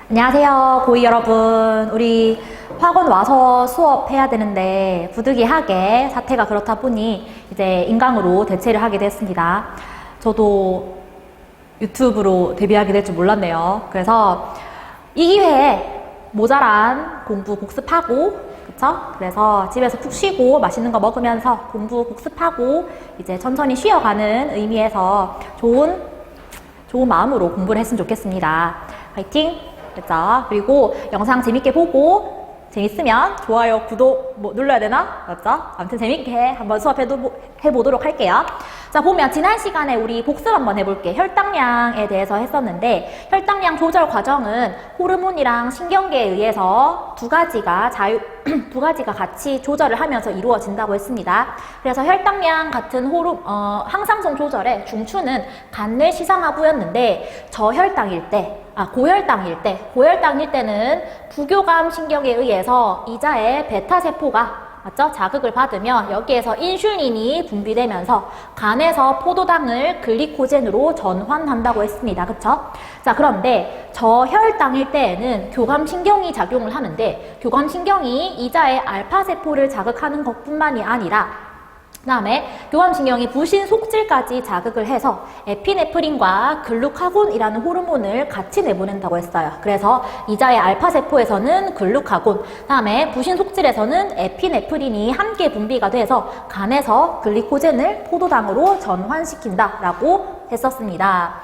안녕하세요, 고2 여러분. 우리 학원 와서 수업해야 되는데 부득이하게 사태가 그렇다 보니 이제 인강으로 대체를 하게 됐습니다. 저도 유튜브로 데뷔하게 될 줄 몰랐네요. 그래서 이 기회에 모자란 공부 복습하고, 그쵸? 그래서 집에서 푹 쉬고 맛있는 거 먹으면서 공부 복습하고 이제 천천히 쉬어가는 의미에서 좋은 마음으로 공부를 했으면 좋겠습니다. 화이팅! 그쵸? 그리고 영상 재밌게 보고 재밌으면 좋아요, 구독 눌러야 되나? 맞죠? 아무튼 재밌게 한번 수업해보도록 할게요. 자, 보면 지난 시간에 우리 복습 한번 해볼게요. 혈당량에 대해서 했었는데 혈당량 조절 과정은 호르몬이랑 신경계에 의해서 두 가지가 같이 조절을 하면서 이루어진다고 했습니다. 그래서 혈당량 같은 항상성 조절의 중추는 간뇌 시상하부였는데 고혈당일 때는 부교감 신경에 의해서 이자의 베타세포가 맞죠? 자극을 받으면 여기에서 인슐린이 분비되면서 간에서 포도당을 글리코젠으로 전환한다고 했습니다. 그쵸? 자, 그런데 저혈당일 때에는 교감신경이 작용을 하는데 교감신경이 이자의 알파세포를 자극하는 것뿐만이 아니라 그 다음에 교감신경이 부신 속질까지 자극을 해서 에피네프린과 글루카곤이라는 호르몬을 같이 내보낸다고 했어요. 그래서 이자의 알파세포에서는 글루카곤, 그 다음에 부신 속질에서는 에피네프린이 함께 분비가 돼서 간에서 글리코젠을 포도당으로 전환시킨다라고 했었습니다.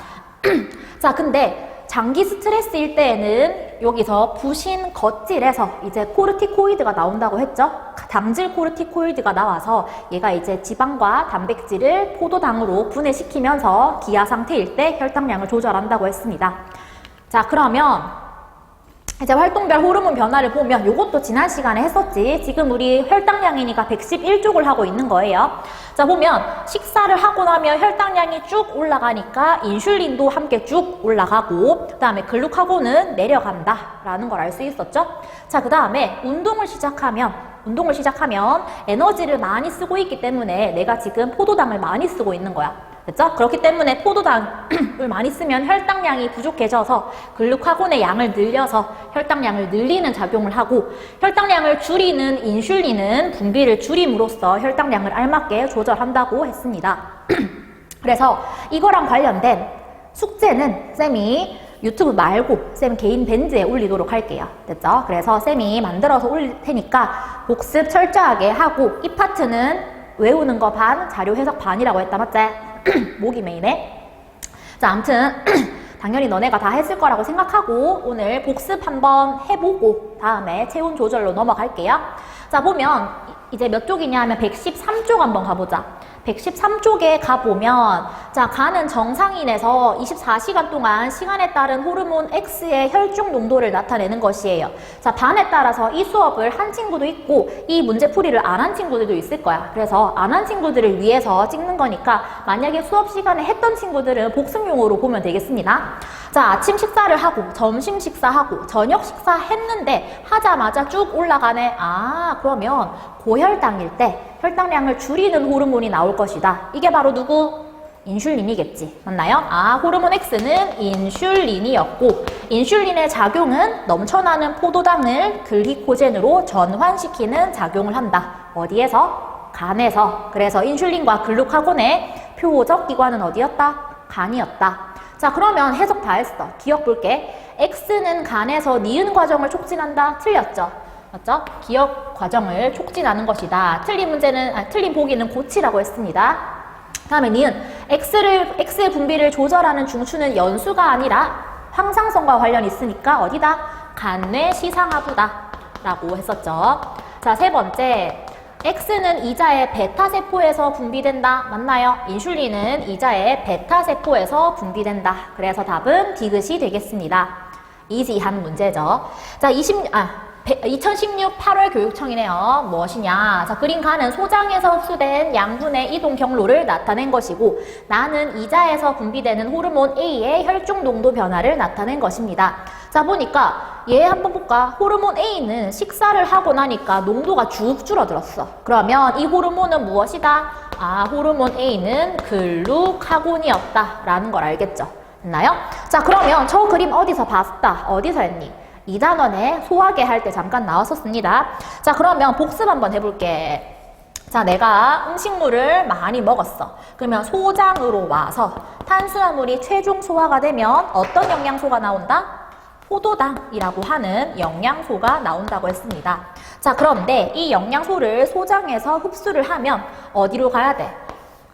자, 근데 장기 스트레스일 때에는 여기서 부신 겉질에서 이제 코르티코이드가 나온다고 했죠? 당질 코르티코이드가 나와서 얘가 이제 지방과 단백질을 포도당으로 분해시키면서 기아 상태일 때 혈당량을 조절한다고 했습니다. 자, 그러면 이제 활동별 호르몬 변화를 보면 이것도 지난 시간에 했었지. 지금 우리 혈당량이니까 111쪽을 하고 있는 거예요. 자, 보면 식사를 하고 나면 혈당량이 쭉 올라가니까 인슐린도 함께 쭉 올라가고 그 다음에 글루카곤은 내려간다 라는 걸 알 수 있었죠. 자, 그 다음에 운동을 시작하면 에너지를 많이 쓰고 있기 때문에 내가 지금 포도당을 많이 쓰고 있는 거야. 됐죠? 그렇기 때문에 포도당을 많이 쓰면 혈당량이 부족해져서 글루카곤의 양을 늘려서 혈당량을 늘리는 작용을 하고 혈당량을 줄이는 인슐린은 분비를 줄임으로써 혈당량을 알맞게 조절한다고 했습니다. 그래서 이거랑 관련된 숙제는 쌤이 유튜브 말고 쌤 개인 밴드에 올리도록 할게요. 됐죠? 그래서 쌤이 만들어서 올릴 테니까 복습 철저하게 하고 이 파트는 외우는 거 반, 자료 해석 반이라고 했다, 맞지? 목이 메이네. 자, 아무튼 당연히 너네가 다 했을 거라고 생각하고 오늘 복습 한번 해보고 다음에 체온 조절로 넘어갈게요. 자, 보면 이제 몇 쪽이냐 하면 113쪽 한번 가보자. 113쪽에 가보면 자, 간은 정상인에서 24시간 동안 시간에 따른 호르몬 X의 혈중 농도를 나타내는 것이에요. 자, 반에 따라서 이 수업을 한 친구도 있고 이 문제풀이를 안 한 친구들도 있을 거야. 그래서 안 한 친구들을 위해서 찍는 거니까 만약에 수업 시간에 했던 친구들은 복습용으로 보면 되겠습니다. 자, 아침 식사를 하고 점심 식사하고 저녁 식사 했는데 하자마자 쭉 올라가네. 아, 그러면 고혈당일 때 혈당량을 줄이는 호르몬이 나올 것이다. 이게 바로 누구? 인슐린이겠지. 맞나요? 아, 호르몬 X는 인슐린이었고 인슐린의 작용은 넘쳐나는 포도당을 글리코젠으로 전환시키는 작용을 한다. 어디에서? 간에서. 그래서 인슐린과 글루카곤의 표적 기관은 어디였다? 간이었다. 자, 그러면 해석 다 했어. 기억 볼게. X는 간에서 니은 과정을 촉진한다. 틀렸죠? 맞죠? 기억 과정을 촉진하는 것이다. 틀린 보기는 고치라고 했습니다. 다음에 니은. X의 분비를 조절하는 중추는 연수가 아니라 황상성과 관련이 있으니까 어디다? 간뇌 시상하부다. 라고 했었죠. 자, 세 번째. X는 이자의 베타세포에서 분비된다. 맞나요? 인슐린은 이자의 베타세포에서 분비된다. 그래서 답은 디귿이 되겠습니다. 이지한 문제죠. 자, 2016 8월 교육청이네요. 무엇이냐? 자, 그린 간은 소장에서 흡수된 양분의 이동 경로를 나타낸 것이고 나는 이자에서 분비되는 호르몬 A의 혈중 농도 변화를 나타낸 것입니다. 자, 보니까 얘 한번 볼까? 호르몬 A는 식사를 하고 나니까 농도가 쭉 줄어들었어. 그러면 이 호르몬은 무엇이다? 아, 호르몬 A는 글루카곤이었다 라는 걸 알겠죠. 됐나요? 자, 그러면 저 그림 어디서 봤다? 어디서 했니? 2단원에 소화계 할 때 잠깐 나왔었습니다. 자, 그러면 복습 한번 해볼게. 자, 내가 음식물을 많이 먹었어. 그러면 소장으로 와서 탄수화물이 최종 소화가 되면 어떤 영양소가 나온다? 포도당이라고 하는 영양소가 나온다고 했습니다. 자, 그런데 이 영양소를 소장에서 흡수를 하면 어디로 가야 돼?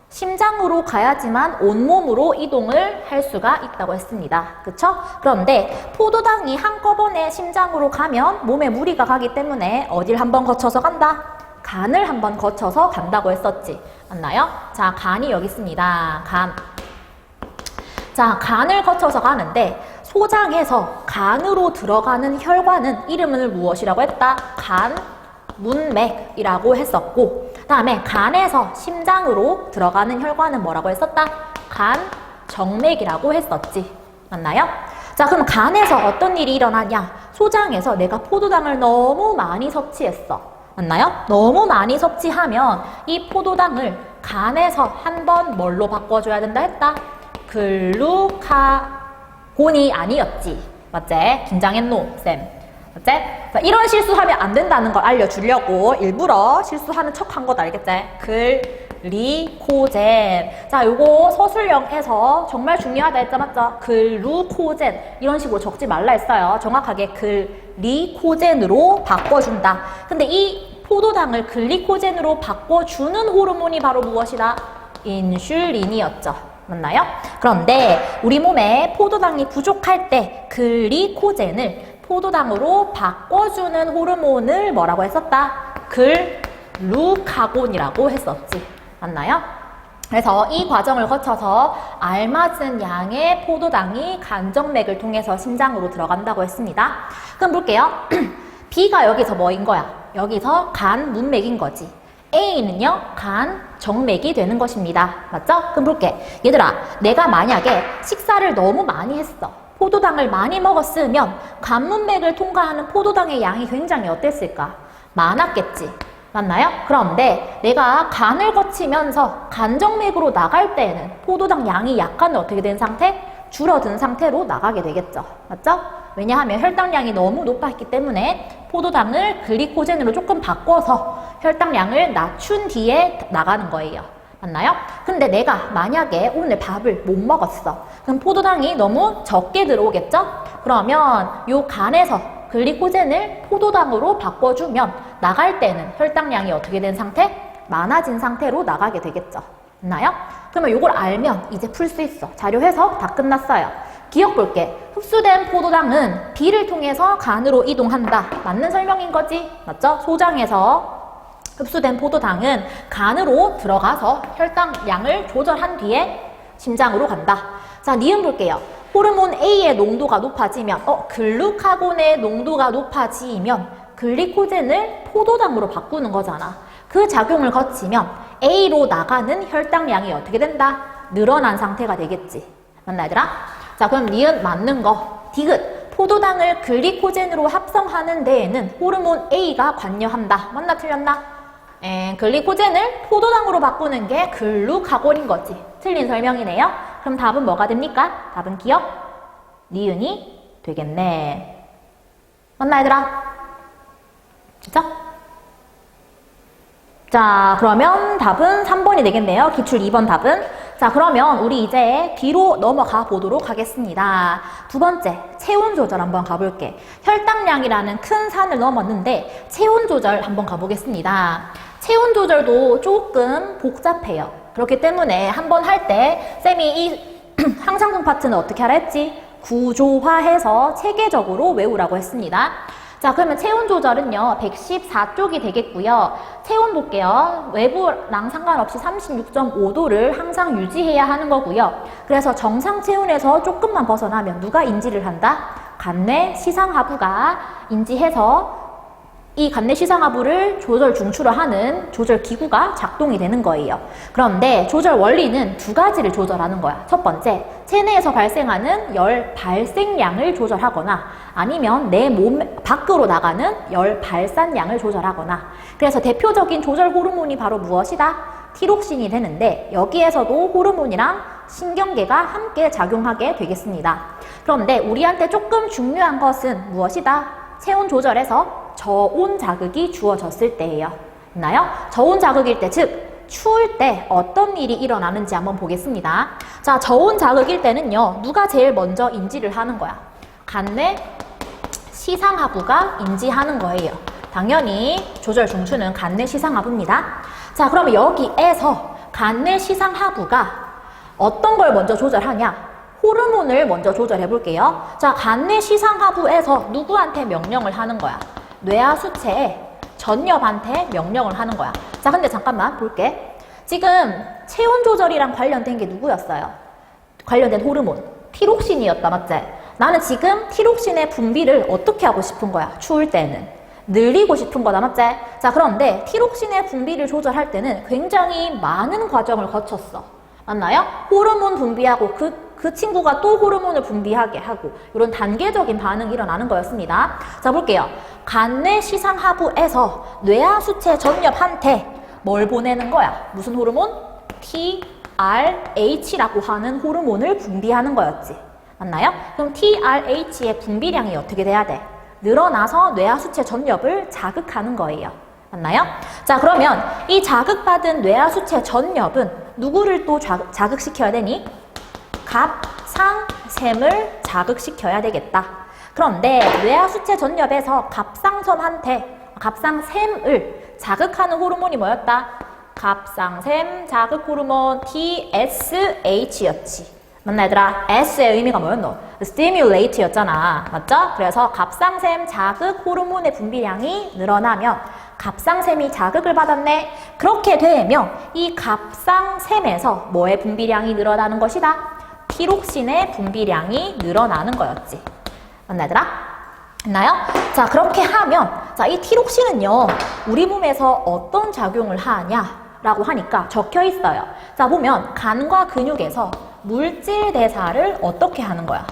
심장으로 가야지만 온몸으로 이동을 할 수가 있다고 했습니다. 그쵸? 그런데 포도당이 한꺼번에 심장으로 가면 몸에 무리가 가기 때문에 어딜 한번 거쳐서 간다? 간을 한번 거쳐서 간다고 했었지. 맞나요? 자, 간이 여기 있습니다. 간. 자, 간을 거쳐서 가는데 소장에서 간으로 들어가는 혈관은 이름을 무엇이라고 했다? 간, 문맥이라고 했었고, 다음에 간에서 심장으로 들어가는 혈관은 뭐라고 했었다? 간, 정맥이라고 했었지. 맞나요? 자, 그럼 간에서 어떤 일이 일어나냐? 소장에서 내가 포도당을 너무 많이 섭취했어. 맞나요? 너무 많이 섭취하면 이 포도당을 간에서 한번 뭘로 바꿔줘야 된다 했다? 글루카곤이 아니었지. 맞지? 긴장했노, 쌤. 맞지? 자, 이런 실수하면 안 된다는 걸 알려주려고 일부러 실수하는 척 한 것 알겠지? 글리코젠. 자, 요거 서술형에서 정말 중요하다 했죠, 맞죠? 글루코젠. 이런 식으로 적지 말라 했어요. 정확하게 글리코젠으로 바꿔준다. 근데 이 포도당을 글리코젠으로 바꿔주는 호르몬이 바로 무엇이다? 인슐린이었죠. 맞나요? 그런데 우리 몸에 포도당이 부족할 때 글리코젠을 포도당으로 바꿔주는 호르몬을 뭐라고 했었다? 글루카곤이라고 했었지. 맞나요? 그래서 이 과정을 거쳐서 알맞은 양의 포도당이 간정맥을 통해서 심장으로 들어간다고 했습니다. 그럼 볼게요. B가 여기서 뭐인 거야? 여기서 간 문맥인 거지. A는요, 간 정맥이 되는 것입니다. 맞죠? 그럼 볼게. 얘들아, 내가 만약에 식사를 너무 많이 했어. 포도당을 많이 먹었으면 간 문맥을 통과하는 포도당의 양이 굉장히 어땠을까? 많았겠지. 맞나요? 그런데 내가 간을 거치면서 간정맥으로 나갈 때에는 포도당 양이 약간 어떻게 된 상태? 줄어든 상태로 나가게 되겠죠. 맞죠? 왜냐하면 혈당량이 너무 높았기 때문에 포도당을 글리코젠으로 조금 바꿔서 혈당량을 낮춘 뒤에 나가는 거예요. 맞나요? 근데 내가 만약에 오늘 밥을 못 먹었어. 그럼 포도당이 너무 적게 들어오겠죠? 그러면 요 간에서 글리코젠을 포도당으로 바꿔주면 나갈 때는 혈당량이 어떻게 된 상태? 많아진 상태로 나가게 되겠죠. 맞나요? 그러면 요걸 알면 이제 풀 수 있어. 자료 해석 다 끝났어요. 기억 볼게. 흡수된 포도당은 B를 통해서 간으로 이동한다. 맞는 설명인 거지? 맞죠? 소장에서 흡수된 포도당은 간으로 들어가서 혈당량을 조절한 뒤에 심장으로 간다. 자, 니은 볼게요. 호르몬 A의 농도가 높아지면 글루카곤의 농도가 높아지면 글리코젠을 포도당으로 바꾸는 거잖아. 그 작용을 거치면 A로 나가는 혈당량이 어떻게 된다? 늘어난 상태가 되겠지. 맞나 얘들아? 자, 그럼 니은 맞는 거. 디귿. 포도당을 글리코젠으로 합성하는 데에는 호르몬 A가 관여한다. 맞나 틀렸나? 글리코젠을 포도당으로 바꾸는 게 글루카곤인 거지. 틀린 설명이네요. 그럼 답은 뭐가 됩니까? 답은 기억? 니은이 되겠네. 맞나 얘들아? 그쵸? 자, 그러면 답은 3번이 되겠네요. 기출 2번 답은. 자, 그러면 우리 이제 뒤로 넘어가 보도록 하겠습니다. 두 번째, 체온 조절 한번 가볼게. 혈당량이라는 큰 산을 넘었는데 체온 조절 한번 가보겠습니다. 체온 조절도 조금 복잡해요. 그렇기 때문에 한번 할 때 쌤이 이 항상성 파트는 어떻게 하라 했지? 구조화해서 체계적으로 외우라고 했습니다. 자, 그러면 체온 조절은요, 114쪽이 되겠고요. 체온 볼게요. 외부랑 상관없이 36.5도를 항상 유지해야 하는 거고요. 그래서 정상 체온에서 조금만 벗어나면 누가 인지를 한다? 간내 시상하부가 인지해서 이 간내 시상하부를 조절 중추로 하는 조절 기구가 작동이 되는 거예요. 그런데 조절 원리는 두 가지를 조절하는 거야. 첫 번째, 체내에서 발생하는 열 발생량을 조절하거나 아니면 내 몸 밖으로 나가는 열 발산량을 조절하거나. 그래서 대표적인 조절 호르몬이 바로 무엇이다? 티록신이 되는데 여기에서도 호르몬이랑 신경계가 함께 작용하게 되겠습니다. 그런데 우리한테 조금 중요한 것은 무엇이다? 체온 조절에서 저온 자극이 주어졌을 때예요. 있나요? 저온 자극일 때, 즉 추울 때 어떤 일이 일어나는지 한번 보겠습니다. 자, 저온 자극일 때는요, 누가 제일 먼저 인지를 하는 거야? 간내 시상하부가 인지하는 거예요. 당연히 조절 중추는 간내 시상하부입니다. 자, 그러면 여기에서 간내 시상하부가 어떤 걸 먼저 조절하냐? 호르몬을 먼저 조절해 볼게요. 자, 간내 시상하부에서 누구한테 명령을 하는 거야? 뇌하수체에 전엽한테 명령을 하는 거야. 자, 근데 잠깐만 볼게. 지금 체온 조절이랑 관련된 게 누구였어요? 관련된 호르몬 티록신이었다, 맞지? 나는 지금 티록신의 분비를 어떻게 하고 싶은 거야? 추울 때는 늘리고 싶은 거다, 맞지? 자, 그런데 티록신의 분비를 조절할 때는 굉장히 많은 과정을 거쳤어. 맞나요? 호르몬 분비하고 그 친구가 또 호르몬을 분비하게 하고 이런 단계적인 반응이 일어나는 거였습니다. 자, 볼게요. 간내 시상하부에서 뇌하수체 전엽한테 뭘 보내는 거야? 무슨 호르몬? TRH라고 하는 호르몬을 분비하는 거였지. 맞나요? 그럼 TRH의 분비량이 어떻게 돼야 돼? 늘어나서 뇌하수체 전엽을 자극하는 거예요. 맞나요? 자, 그러면 이 자극받은 뇌하수체 전엽은 누구를 또 자극시켜야 되니? 갑상샘을 자극시켜야 되겠다. 그런데 뇌하수체 전엽에서 갑상샘을 자극하는 호르몬이 뭐였다? 갑상샘 자극 호르몬 TSH였지. 맞나 얘들아? S의 의미가 뭐였노? stimulate였잖아. 맞죠? 그래서 갑상샘 자극 호르몬의 분비량이 늘어나면 갑상샘이 자극을 받았네. 그렇게 되면 이 갑상샘에서 뭐의 분비량이 늘어나는 것이다? 티록신의 분비량이 늘어나는 거였지. 맞나 얘들아? 있나요? 자, 그렇게 하면 자, 이 티록신은요, 우리 몸에서 어떤 작용을 하냐라고 하니까 적혀 있어요. 자, 보면 간과 근육에서 물질 대사를 어떻게 하는 거야?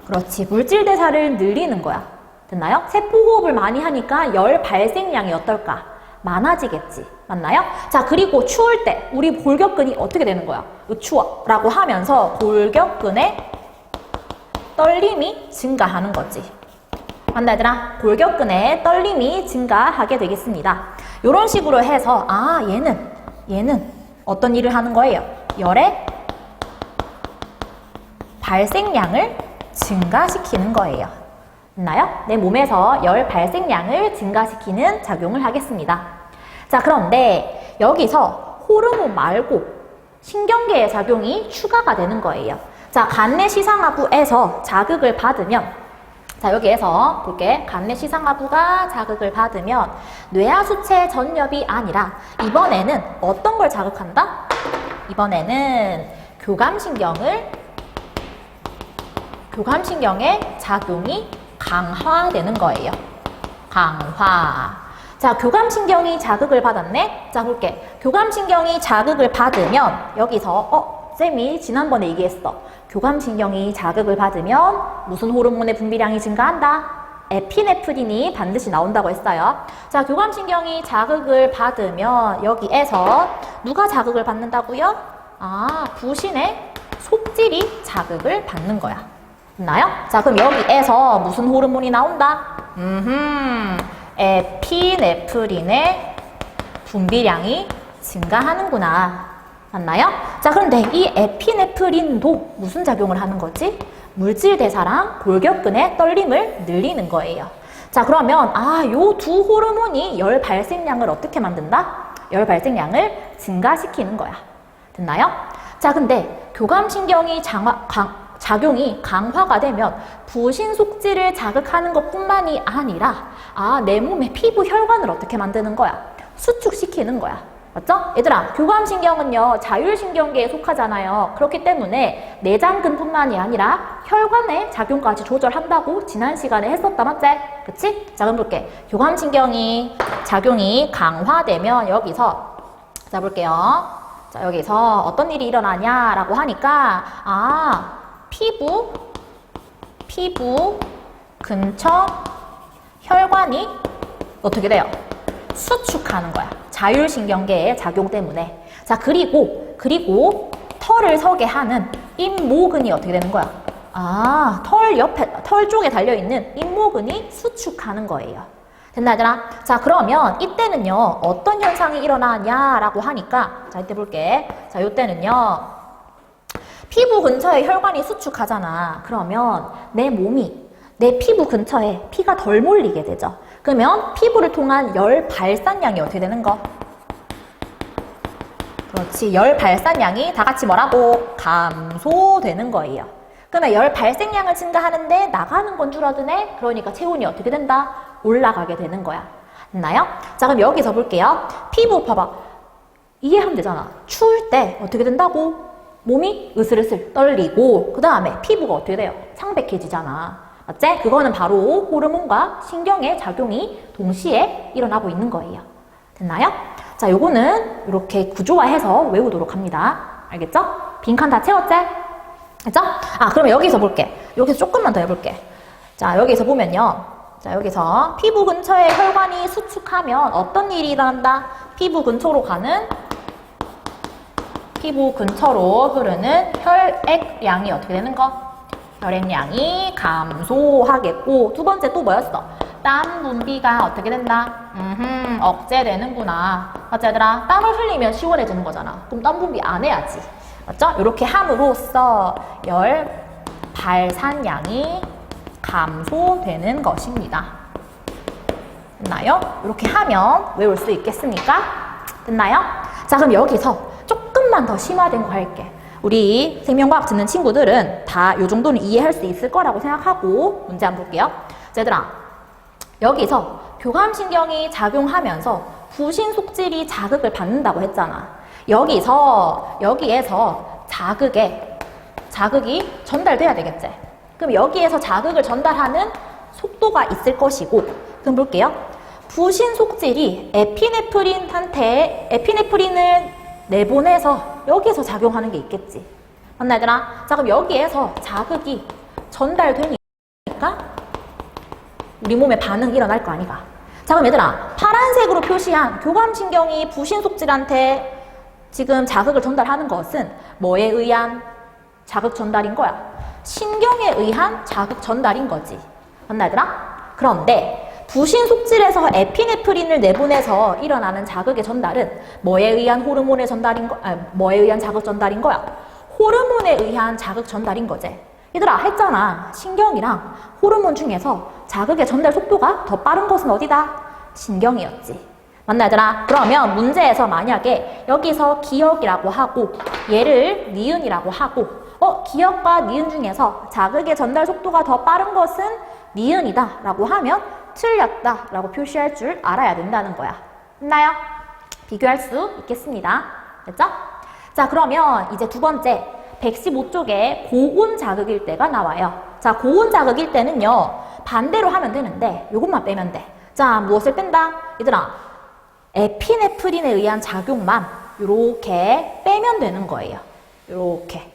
그렇지, 물질 대사를 늘리는 거야. 됐나요? 세포호흡을 많이 하니까 열 발생량이 어떨까? 많아지겠지. 맞나요? 자, 그리고 추울 때 우리 골격근이 어떻게 되는 거야? 추워 라고 하면서 골격근의 떨림이 증가하는 거지. 맞나 얘들아? 골격근의 떨림이 증가하게 되겠습니다. 이런 식으로 해서 아, 얘는 어떤 일을 하는 거예요? 열의 발생량을 증가시키는 거예요. 있나요? 내 몸에서 열 발생량을 증가시키는 작용을 하겠습니다. 자, 그런데 여기서 호르몬 말고 신경계의 작용이 추가가 되는 거예요. 자, 간내 시상하부에서 자극을 받으면, 자, 여기에서 볼게. 간내 시상하부가 자극을 받으면 뇌하수체 전엽이 아니라 이번에는 어떤 걸 자극한다? 이번에는 교감신경의 작용이 강화되는 거예요. 강화. 자, 교감신경이 자극을 받았네? 자, 볼게. 교감신경이 자극을 받으면 여기서 쌤이 지난번에 얘기했어. 교감신경이 자극을 받으면 무슨 호르몬의 분비량이 증가한다? 에피네프린이 반드시 나온다고 했어요. 자, 교감신경이 자극을 받으면 여기에서 누가 자극을 받는다고요? 아, 부신의 속질이 자극을 받는 거야. 있나요? 자, 그럼 여기에서 무슨 호르몬이 나온다? 에피네프린의 분비량이 증가하는구나. 맞나요? 자, 그런데 이 에피네프린도 무슨 작용을 하는 거지? 물질 대사랑 골격근의 떨림을 늘리는 거예요. 자, 그러면 요 두 호르몬이 열 발생량을 어떻게 만든다? 열 발생량을 증가시키는 거야. 됐나요? 자, 근데 교감신경이 작용이 강화가 되면 부신 속질을 자극하는 것뿐만이 아니라 내 몸의 피부 혈관을 어떻게 만드는 거야? 수축시키는 거야. 맞죠? 얘들아, 교감신경은요, 자율신경계에 속하잖아요. 그렇기 때문에 내장근뿐만이 아니라 혈관의 작용까지 조절한다고 지난 시간에 했었다, 맞지? 그치? 자, 그럼 볼게. 교감신경이 작용이 강화되면 여기서, 자, 볼게요. 자, 여기서 어떤 일이 일어나냐라고 하니까, 피부 근처 혈관이 어떻게 돼요? 수축하는 거야. 자율신경계의 작용 때문에. 자, 그리고 털을 서게 하는 잇모근이 어떻게 되는 거야? 아, 털 쪽에 달려있는 잇모근이 수축하는 거예요. 됐나, 얘들아? 자, 그러면 이때는요, 어떤 현상이 일어나냐라고 하니까, 자, 이때 볼게. 자, 이때는요, 피부 근처에 혈관이 수축하잖아. 그러면 내 몸이 내 피부 근처에 피가 덜 몰리게 되죠. 그러면 피부를 통한 열 발산량이 어떻게 되는 거? 그렇지. 열 발산량이 다 같이 뭐라고? 감소되는 거예요. 그러면 열 발생량을 증가하는데 나가는 건 줄어드네? 그러니까 체온이 어떻게 된다? 올라가게 되는 거야. 됐나요? 자, 그럼 여기서 볼게요. 피부 봐봐. 이해하면 되잖아. 추울 때 어떻게 된다고? 몸이 으슬으슬 떨리고 그 다음에 피부가 어떻게 돼요? 창백해지잖아. 맞지? 그거는 바로 호르몬과 신경의 작용이 동시에 일어나고 있는 거예요. 됐나요? 자, 요거는 이렇게 구조화해서 외우도록 합니다. 알겠죠? 빈칸 다 채웠지? 알죠? 아, 그러면 여기서 볼게. 여기서 조금만 더 해볼게. 자, 여기서 보면요. 자, 여기서 피부 근처에 혈관이 수축하면 어떤 일이 일어난다? 피부 근처로 흐르는 혈액량이 어떻게 되는 거? 혈액량이 감소하겠고, 두 번째 또 뭐였어? 땀 분비가 어떻게 된다? 억제되는구나. 맞지, 얘들아? 땀을 흘리면 시원해지는 거잖아. 그럼 땀 분비 안 해야지. 맞죠? 이렇게 함으로써 열 발산량이 감소되는 것입니다. 됐나요? 이렇게 하면 외울 수 있겠습니까? 됐나요? 자, 그럼 여기서 조금만 더 심화된 거 할게. 우리 생명과학 듣는 친구들은 다 이 정도는 이해할 수 있을 거라고 생각하고 문제 한번 볼게요. 자, 얘들아, 여기서 교감신경이 작용하면서 부신 속질이 자극을 받는다고 했잖아. 여기에서 자극이 전달돼야 되겠지. 그럼 여기에서 자극을 전달하는 속도가 있을 것이고, 그럼 볼게요. 부신 속질이 에피네프린을 내보내서 여기에서 작용하는 게 있겠지. 맞나, 얘들아? 자, 그럼 여기에서 자극이 전달되니까 우리 몸에 반응이 일어날 거 아니가. 자, 그럼 얘들아, 파란색으로 표시한 교감신경이 부신 속질한테 지금 자극을 전달하는 것은 뭐에 의한 자극 전달인 거야? 신경에 의한 자극 전달인 거지. 맞나, 얘들아? 그런데 부신 속질에서 에피네프린을 내보내서 일어나는 자극의 전달은 뭐에 의한 뭐에 의한 자극 전달인 거야? 호르몬에 의한 자극 전달인 거지. 얘들아, 했잖아. 신경이랑 호르몬 중에서 자극의 전달 속도가 더 빠른 것은 어디다? 신경이었지. 맞나, 얘들아? 그러면 문제에서 만약에 여기서 기억이라고 하고 얘를 니은이라고 하고 기억과 니은 중에서 자극의 전달 속도가 더 빠른 것은 니은이다 라고 하면 틀렸다 라고 표시할 줄 알아야 된다는 거야. 됐나요? 비교할 수 있겠습니다. 됐죠? 자, 그러면 이제 두 번째 115쪽에 고온 자극일 때가 나와요. 자, 고온 자극일 때는요, 반대로 하면 되는데 요것만 빼면 돼. 자, 무엇을 뺀다? 얘들아, 에피네프린에 의한 작용만 요렇게 빼면 되는 거예요. 요렇게.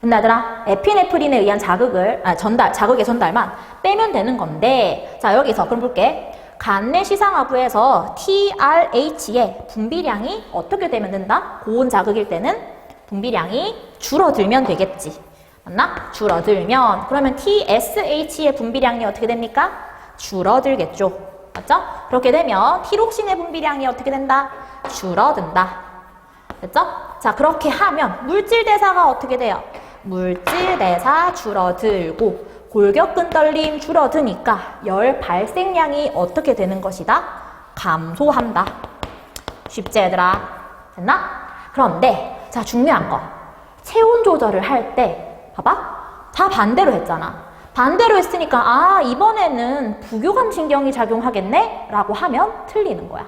근데 얘들아, 에피네프린에 의한 자극의 전달만 빼면 되는 건데, 자, 여기서 그럼 볼게. 간내 시상하부에서 TRH의 분비량이 어떻게 되면 된다? 고온 자극일 때는 분비량이 줄어들면 되겠지. 맞나? 줄어들면. 그러면 TSH의 분비량이 어떻게 됩니까? 줄어들겠죠. 맞죠? 그렇게 되면 티록신의 분비량이 어떻게 된다? 줄어든다. 됐죠? 자, 그렇게 하면 물질 대사가 어떻게 돼요? 물질 대사 줄어들고 골격근 떨림 줄어드니까 열 발생량이 어떻게 되는 것이다? 감소한다. 쉽지, 얘들아? 됐나? 그런데 자, 중요한 거. 체온 조절을 할 때 봐봐. 다 반대로 했잖아. 반대로 했으니까 이번에는 부교감신경이 작용하겠네? 라고 하면 틀리는 거야.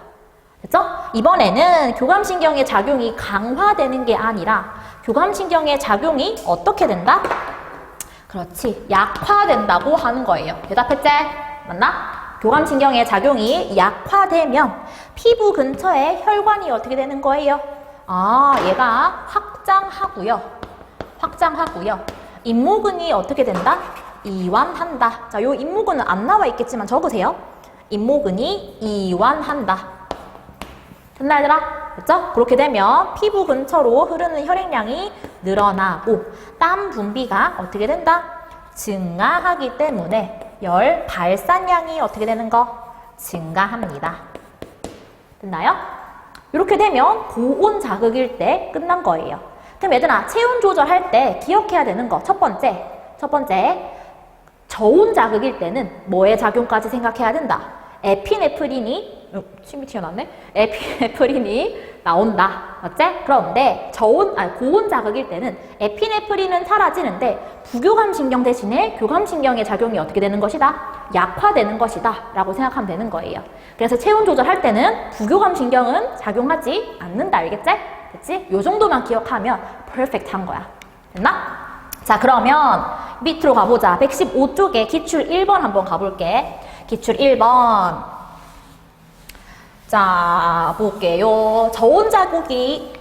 됐죠? 이번에는 교감신경의 작용이 강화되는 게 아니라 교감신경의 작용이 어떻게 된다? 그렇지. 약화된다고 하는 거예요. 대답했지? 맞나? 교감신경의 작용이 약화되면 피부 근처에 혈관이 어떻게 되는 거예요? 얘가 확장하고요. 잇모근이 어떻게 된다? 이완한다. 자, 요 잇모근은 안 나와 있겠지만 적으세요. 잇모근이 이완한다. 됐나, 얘들아? 됐죠? 그렇게 되면 피부 근처로 흐르는 혈액량이 늘어나고 땀 분비가 어떻게 된다? 증가하기 때문에 열 발산량이 어떻게 되는 거? 증가합니다. 됐나요? 이렇게 되면 고온 자극일 때 끝난 거예요. 그럼 얘들아, 체온 조절할 때 기억해야 되는 거 첫 번째 저온 자극일 때는 뭐의 작용까지 생각해야 된다? 에피네프린이 침이 튀어나왔네? 에피네프린이 나온다. 맞지? 그런데 고온 자극일 때는 에피네프린은 사라지는데 부교감 신경 대신에 교감 신경의 작용이 어떻게 되는 것이다? 약화되는 것이다 라고 생각하면 되는 거예요. 그래서 체온 조절할 때는 부교감 신경은 작용하지 않는다. 알겠지? 됐지? 요 정도만 기억하면 퍼펙트한 거야. 됐나? 자, 그러면 밑으로 가보자. 115쪽에 기출 1번 한번 가볼게. 기출 1번. 자, 볼게요. 저온 자극이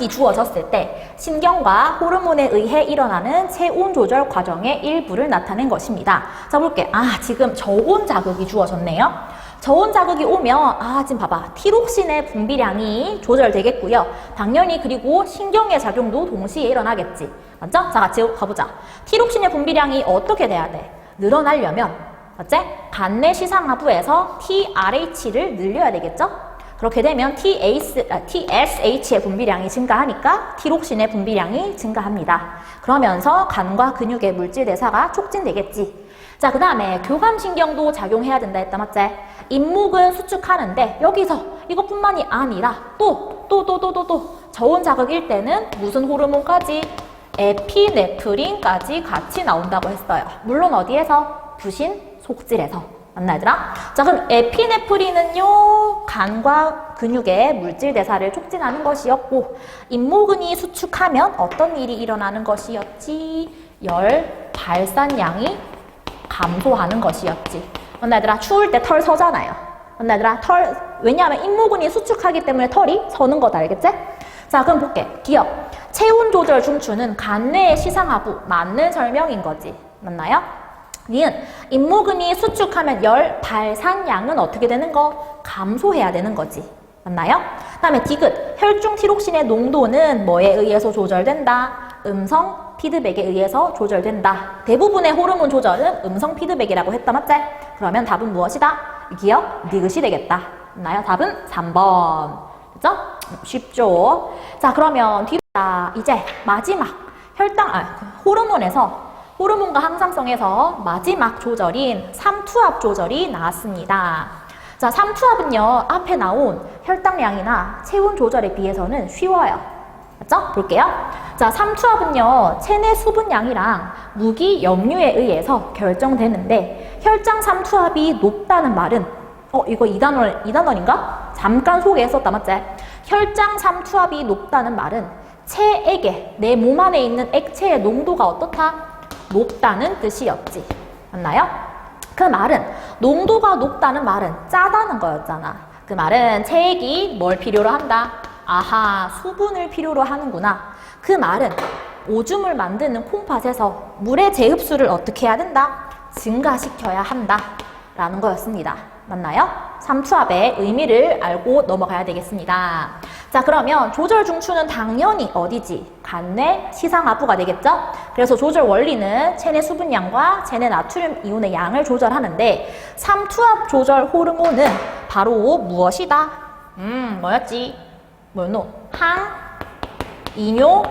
주어졌을 때 신경과 호르몬에 의해 일어나는 체온 조절 과정의 일부를 나타낸 것입니다. 자, 볼게. 지금 저온 자극이 주어졌네요. 저온 자극이 오면 지금 봐봐. 티록신의 분비량이 조절되겠고요. 당연히 그리고 신경의 작용도 동시에 일어나겠지. 맞죠? 자, 같이 가보자. 티록신의 분비량이 어떻게 돼야 돼? 늘어나려면 맞지? 간내 시상하부에서 TRH를 늘려야 되겠죠? 그렇게 되면 TSH의 분비량이 증가하니까 티록신의 분비량이 증가합니다. 그러면서 간과 근육의 물질 대사가 촉진되겠지. 자, 그 다음에 교감신경도 작용해야 된다 했다, 맞지? 잇목은 수축하는데 여기서 이것뿐만이 아니라 또 저온 자극일 때는 무슨 호르몬까지? 에피네프린까지 같이 나온다고 했어요. 물론 어디에서? 부신 속질에서. 맞나 얘들아? 자, 그럼 에피네프린은요 간과 근육의 물질 대사를 촉진하는 것이었고 잇모근이 수축하면 어떤 일이 일어나는 것이었지? 열 발산량이 감소하는 것이었지. 맞나 얘들아? 추울 때 털 서잖아요. 맞나 얘들아? 왜냐하면 잇모근이 수축하기 때문에 털이 서는 거다. 알겠지? 자, 그럼 볼게. 기억. 체온 조절 중추는 간뇌의 시상하부. 맞는 설명인 거지. 맞나요? 니은 잇모근이 수축하면 열 발산량은 어떻게 되는 거? 감소해야 되는 거지. 맞나요? 그 다음에 디귿 혈중 티록신의 농도는 뭐에 의해서 조절된다? 음성 피드백에 의해서 조절된다. 대부분의 호르몬 조절은 음성 피드백이라고 했다. 맞지? 그러면 답은 무엇이다? 기억 니귿이 되겠다. 맞나요? 답은 3번. 그죠? 쉽죠? 자, 그러면 이제 마지막 호르몬과 항상성에서 마지막 조절인 삼투압 조절이 나왔습니다. 자, 삼투압은요, 앞에 나온 혈당량이나 체온 조절에 비해서는 쉬워요. 맞죠? 볼게요. 자, 삼투압은요, 체내 수분량이랑 무기 염류에 의해서 결정되는데, 혈장 삼투압이 높다는 말은, 이거 2단원인가? 잠깐 소개했었다, 맞지? 혈장 삼투압이 높다는 말은 체액에, 내 몸 안에 있는 액체의 농도가 어떻다? 높다는 뜻이었지. 맞나요? 그 말은 농도가 높다는 말은 짜다는 거였잖아. 그 말은 체액이 뭘 필요로 한다? 수분을 필요로 하는구나. 그 말은 오줌을 만드는 콩팥에서 물의 재흡수를 어떻게 해야 된다? 증가시켜야 한다 라는 거였습니다. 맞나요? 삼투압의 의미를 알고 넘어가야 되겠습니다. 자, 그러면 조절 중추는 당연히 어디지? 간내 시상하부가 되겠죠? 그래서 조절 원리는 체내 수분량과 체내 나트륨 이온의 양을 조절하는데 삼투압 조절 호르몬은 바로 무엇이다? 뭐였지? 뭐였노? 항이뇨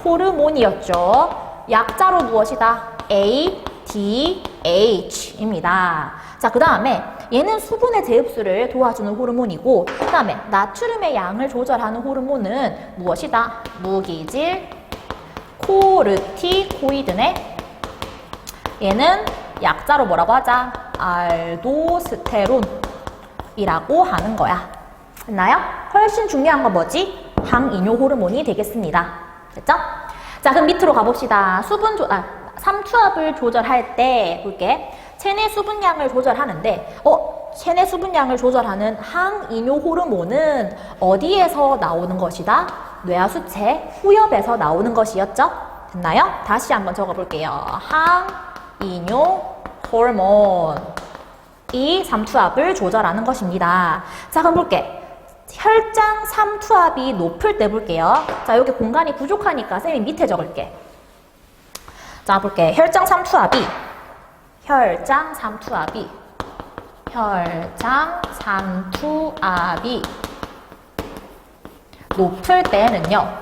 호르몬이었죠. 약자로 무엇이다? ADH입니다. 자, 그 다음에 얘는 수분의 재흡수를 도와주는 호르몬이고 그 다음에 나트륨의 양을 조절하는 호르몬은 무엇이다? 무기질 코르티코이드네. 얘는 약자로 뭐라고 하자? 알도스테론이라고 하는 거야. 됐나요? 훨씬 중요한 건 뭐지? 항이뇨 호르몬이 되겠습니다. 됐죠? 자, 그럼 밑으로 가봅시다. 삼투압을 조절할 때 볼게. 체내 수분량을 조절하는데 체내 수분량을 조절하는 항이뇨 호르몬은 어디에서 나오는 것이다? 뇌하수체 후엽에서 나오는 것이었죠? 됐나요? 다시 한번 적어볼게요. 항이뇨 호르몬 이 삼투압을 조절하는 것입니다. 자, 그럼 볼게. 혈장 삼투압이 높을 때 볼게요. 자, 여기 공간이 부족하니까 쌤이 밑에 적을게. 자, 볼게. 혈장 삼투압이 높을 때는요.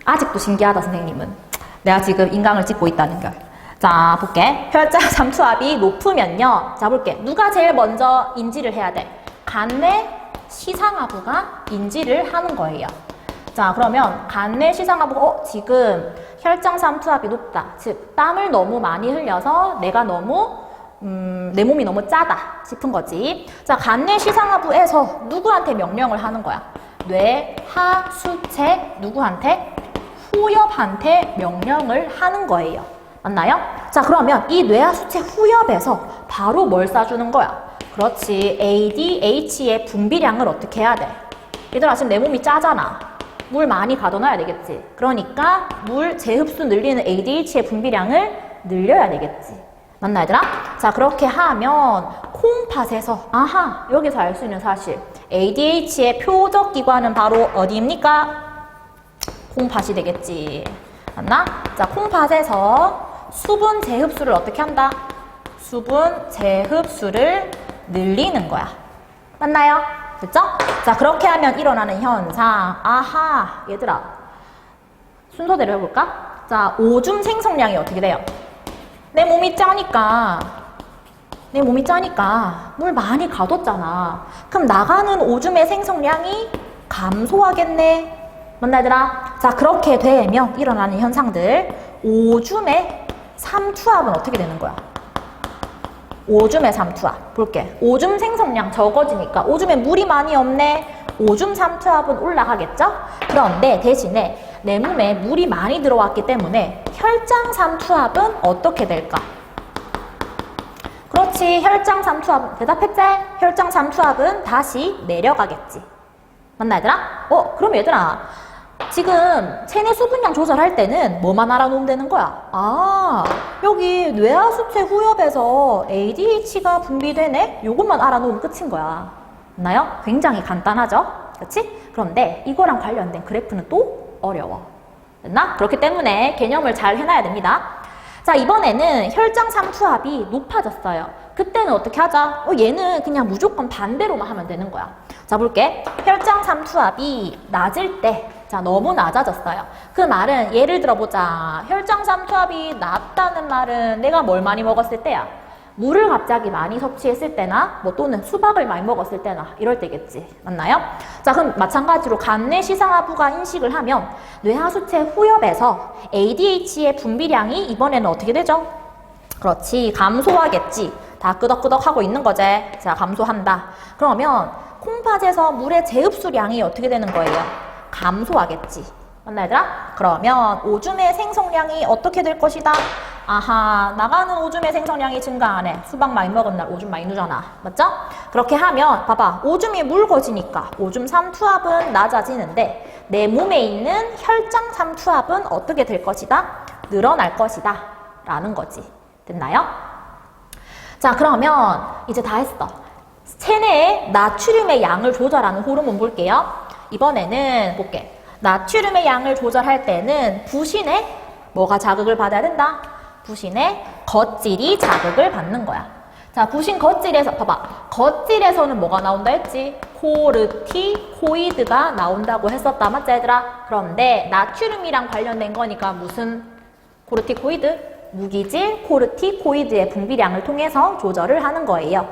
아직도 신기하다, 선생님은. 내가 지금 인강을 찍고 있다는 걸. 자, 볼게. 혈장 삼투압이 높으면요. 자, 볼게. 누가 제일 먼저 인지를 해야 돼? 간내 시상하부가 인지를 하는 거예요. 자, 그러면 간내 시상하부가 지금 혈장 삼투압이 높다. 즉, 땀을 너무 많이 흘려서 내가 너무 내 몸이 너무 짜다 싶은 거지. 자, 간내 시상하부에서 누구한테 명령을 하는 거야? 뇌하수체 누구한테? 후엽한테 명령을 하는 거예요. 맞나요? 자, 그러면 이 뇌하수체 후엽에서 바로 뭘 쏴주는 거야? 그렇지. ADH의 분비량을 어떻게 해야 돼? 얘들아, 지금 내 몸이 짜잖아. 물 많이 가둬놔야 되겠지. 그러니까 물 재흡수 늘리는 ADH의 분비량을 늘려야 되겠지. 맞나, 얘들아? 자, 그렇게 하면 콩팥에서 여기서 알 수 있는 사실. ADH의 표적 기관은 바로 어디입니까? 콩팥이 되겠지. 맞나? 자, 콩팥에서 수분 재흡수를 어떻게 한다? 수분 재흡수를 늘리는 거야. 맞나요? 됐죠? 자, 그렇게 하면 일어나는 현상. 얘들아. 순서대로 해볼까? 자, 오줌 생성량이 어떻게 돼요? 내 몸이 짜니까 물 많이 가뒀잖아. 그럼 나가는 오줌의 생성량이 감소하겠네. 맞나, 얘들아? 자, 그렇게 되면 일어나는 현상들. 오줌의 삼투압은 어떻게 되는 거야? 오줌의 삼투압. 볼게. 오줌 생성량 적어지니까 오줌에 물이 많이 없네. 오줌 삼투압은 올라가겠죠? 그런데 대신에 내 몸에 물이 많이 들어왔기 때문에 혈장 삼투압은 어떻게 될까? 그렇지. 혈장 삼투압. 대답했지? 혈장 삼투압은 다시 내려가겠지. 맞나, 얘들아? 그럼 얘들아, 지금 체내 수분량 조절할 때는 뭐만 알아놓으면 되는 거야? 여기 뇌하수체 후엽에서 ADH가 분비되네? 요것만 알아놓으면 끝인 거야. 맞나요? 굉장히 간단하죠? 그렇지? 그런데 이거랑 관련된 그래프는 또 어려워. 됐나? 그렇기 때문에 개념을 잘 해놔야 됩니다. 자, 이번에는 혈장 삼투압이 높아졌어요. 그때는 어떻게 하자? 얘는 그냥 무조건 반대로만 하면 되는 거야. 자, 볼게. 혈장 삼투압이 낮을 때, 자, 너무 낮아졌어요. 그 말은 예를 들어보자. 혈장 삼투압이 낮다는 말은 내가 뭘 많이 먹었을 때야? 물을 갑자기 많이 섭취했을 때나 또는 수박을 많이 먹었을 때나 이럴 때겠지. 맞나요? 자, 그럼 마찬가지로 간내 시상하부가 인식을 하면 뇌하수체 후엽에서 ADH의 분비량이 이번에는 어떻게 되죠? 그렇지. 감소하겠지. 다 끄덕끄덕 하고 있는 거지. 자, 감소한다. 그러면 콩팥에서 물의 재흡수량이 어떻게 되는 거예요? 감소하겠지. 맞나, 얘들아? 그러면 오줌의 생성량이 어떻게 될 것이다? 나가는 오줌의 생성량이 증가하네. 수박 많이 먹은 날 오줌 많이 누잖아. 맞죠? 그렇게 하면 봐봐. 오줌이 묽어지니까 오줌 삼투압은 낮아지는데 내 몸에 있는 혈장 삼투압은 어떻게 될 것이다? 늘어날 것이다. 라는 거지. 됐나요? 자, 그러면 이제 다 했어. 체내에 나트륨의 양을 조절하는 호르몬 볼게요. 이번에는 볼게. 나트륨의 양을 조절할 때는 부신에 뭐가 자극을 받아야 된다? 부신의 겉질이 자극을 받는 거야. 자, 부신 겉질에서 봐봐. 겉질에서는 뭐가 나온다 했지? 코르티코이드가 나온다고 했었다. 맞지, 얘들아? 그런데 나트륨이랑 관련된 거니까 무슨 코르티코이드? 무기질 코르티코이드의 분비량을 통해서 조절을 하는 거예요.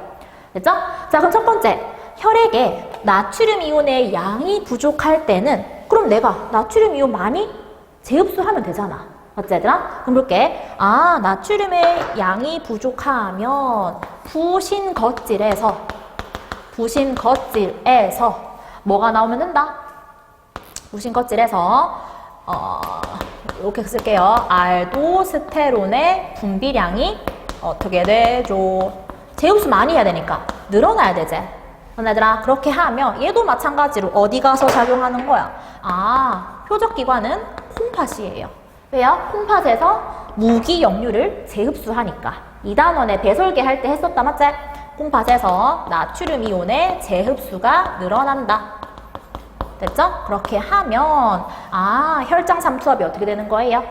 됐죠? 자, 그럼 첫 번째. 혈액에 나트륨 이온의 양이 부족할 때는 그럼 내가 나트륨 이온 많이 재흡수하면 되잖아. 맞지, 얘들아? 그럼 볼게. 나트륨의 양이 부족하면 부신 겉질에서 뭐가 나오면 된다? 부신 겉질에서 이렇게 쓸게요. 알도스테론의 분비량이 어떻게 되죠? 재흡수 많이 해야 되니까 늘어나야 되지. 얘들아, 그렇게 하면 얘도 마찬가지로 어디 가서 작용하는 거야? 표적기관은 콩팥이에요. 왜요? 콩팥에서 무기역류를 재흡수하니까. 2단원에 배설계 할 때 했었다, 맞지? 콩팥에서 나트륨 이온의 재흡수가 늘어난다. 됐죠? 그렇게 하면 혈장 삼투압이 어떻게 되는 거예요?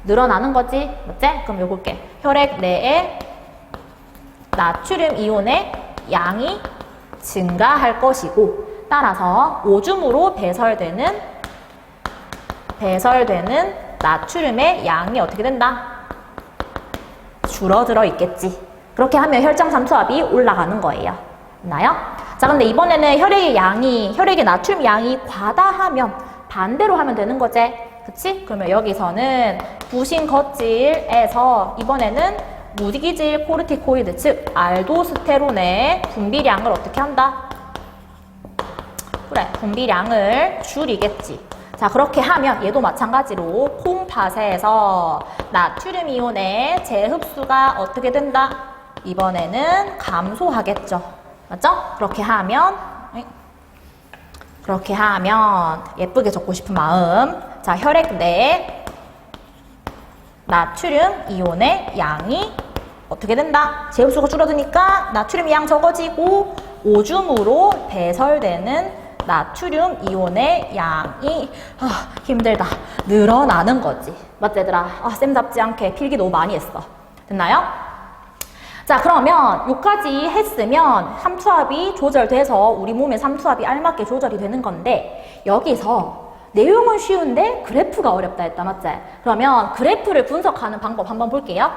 늘어나는 거지. 맞지? 그럼 요거 볼게. 혈액 내에 나트륨 이온의 양이 증가할 것이고, 따라서 오줌으로 배설되는 나트륨의 양이 어떻게 된다? 줄어들어 있겠지. 그렇게 하면 혈장 삼투압이 올라가는 거예요. 됐나요? 자, 근데 이번에는 혈액의 나트륨 양이 과다하면 반대로 하면 되는 거지. 그치? 그러면 여기서는 부신 겉질에서 이번에는 무기질 코르티코이드, 즉 알도스테론의 분비량을 어떻게 한다? 그래, 분비량을 줄이겠지. 자, 그렇게 하면 얘도 마찬가지로 콩팥에서 나트륨 이온의 재흡수가 어떻게 된다? 이번에는 감소하겠죠. 맞죠? 그렇게 하면 예쁘게 적고 싶은 마음. 자, 혈액 내에 나트륨 이온의 양이 어떻게 된다? 재흡수가 줄어드니까 나트륨 양 적어지고 오줌으로 배설되는 나트륨 이온의 양이 힘들다. 늘어나는 거지. 맞지 얘들아? 쌤답지 않게 필기 너무 많이 했어. 됐나요? 자, 그러면 여기까지 했으면 삼투압이 조절돼서 우리 몸의 삼투압이 알맞게 조절이 되는 건데, 여기서 내용은 쉬운데 그래프가 어렵다 했다. 맞지? 그러면 그래프를 분석하는 방법 한번 볼게요.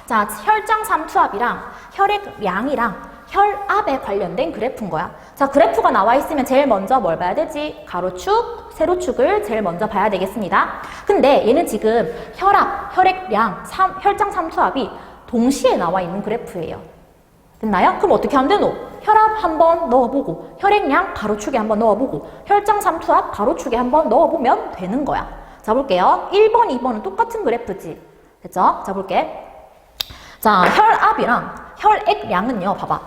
자, 혈장 삼투압이랑 혈액량이랑 혈압에 관련된 그래프인 거야. 자, 그래프가 나와 있으면 제일 먼저 뭘 봐야 되지? 가로축, 세로축을 제일 먼저 봐야 되겠습니다. 근데 얘는 지금 혈압, 혈액량, 혈장 삼투압이 동시에 나와 있는 그래프예요. 됐나요? 그럼 어떻게 하면 되노? 혈압 한번 넣어보고, 혈액량 가로축에 한번 넣어보고, 혈장 삼투압 가로축에 한번 넣어보면 되는 거야. 자, 볼게요. 1번, 2번은 똑같은 그래프지. 됐죠? 자, 볼게. 자, 혈압이랑 혈액량은요, 봐봐.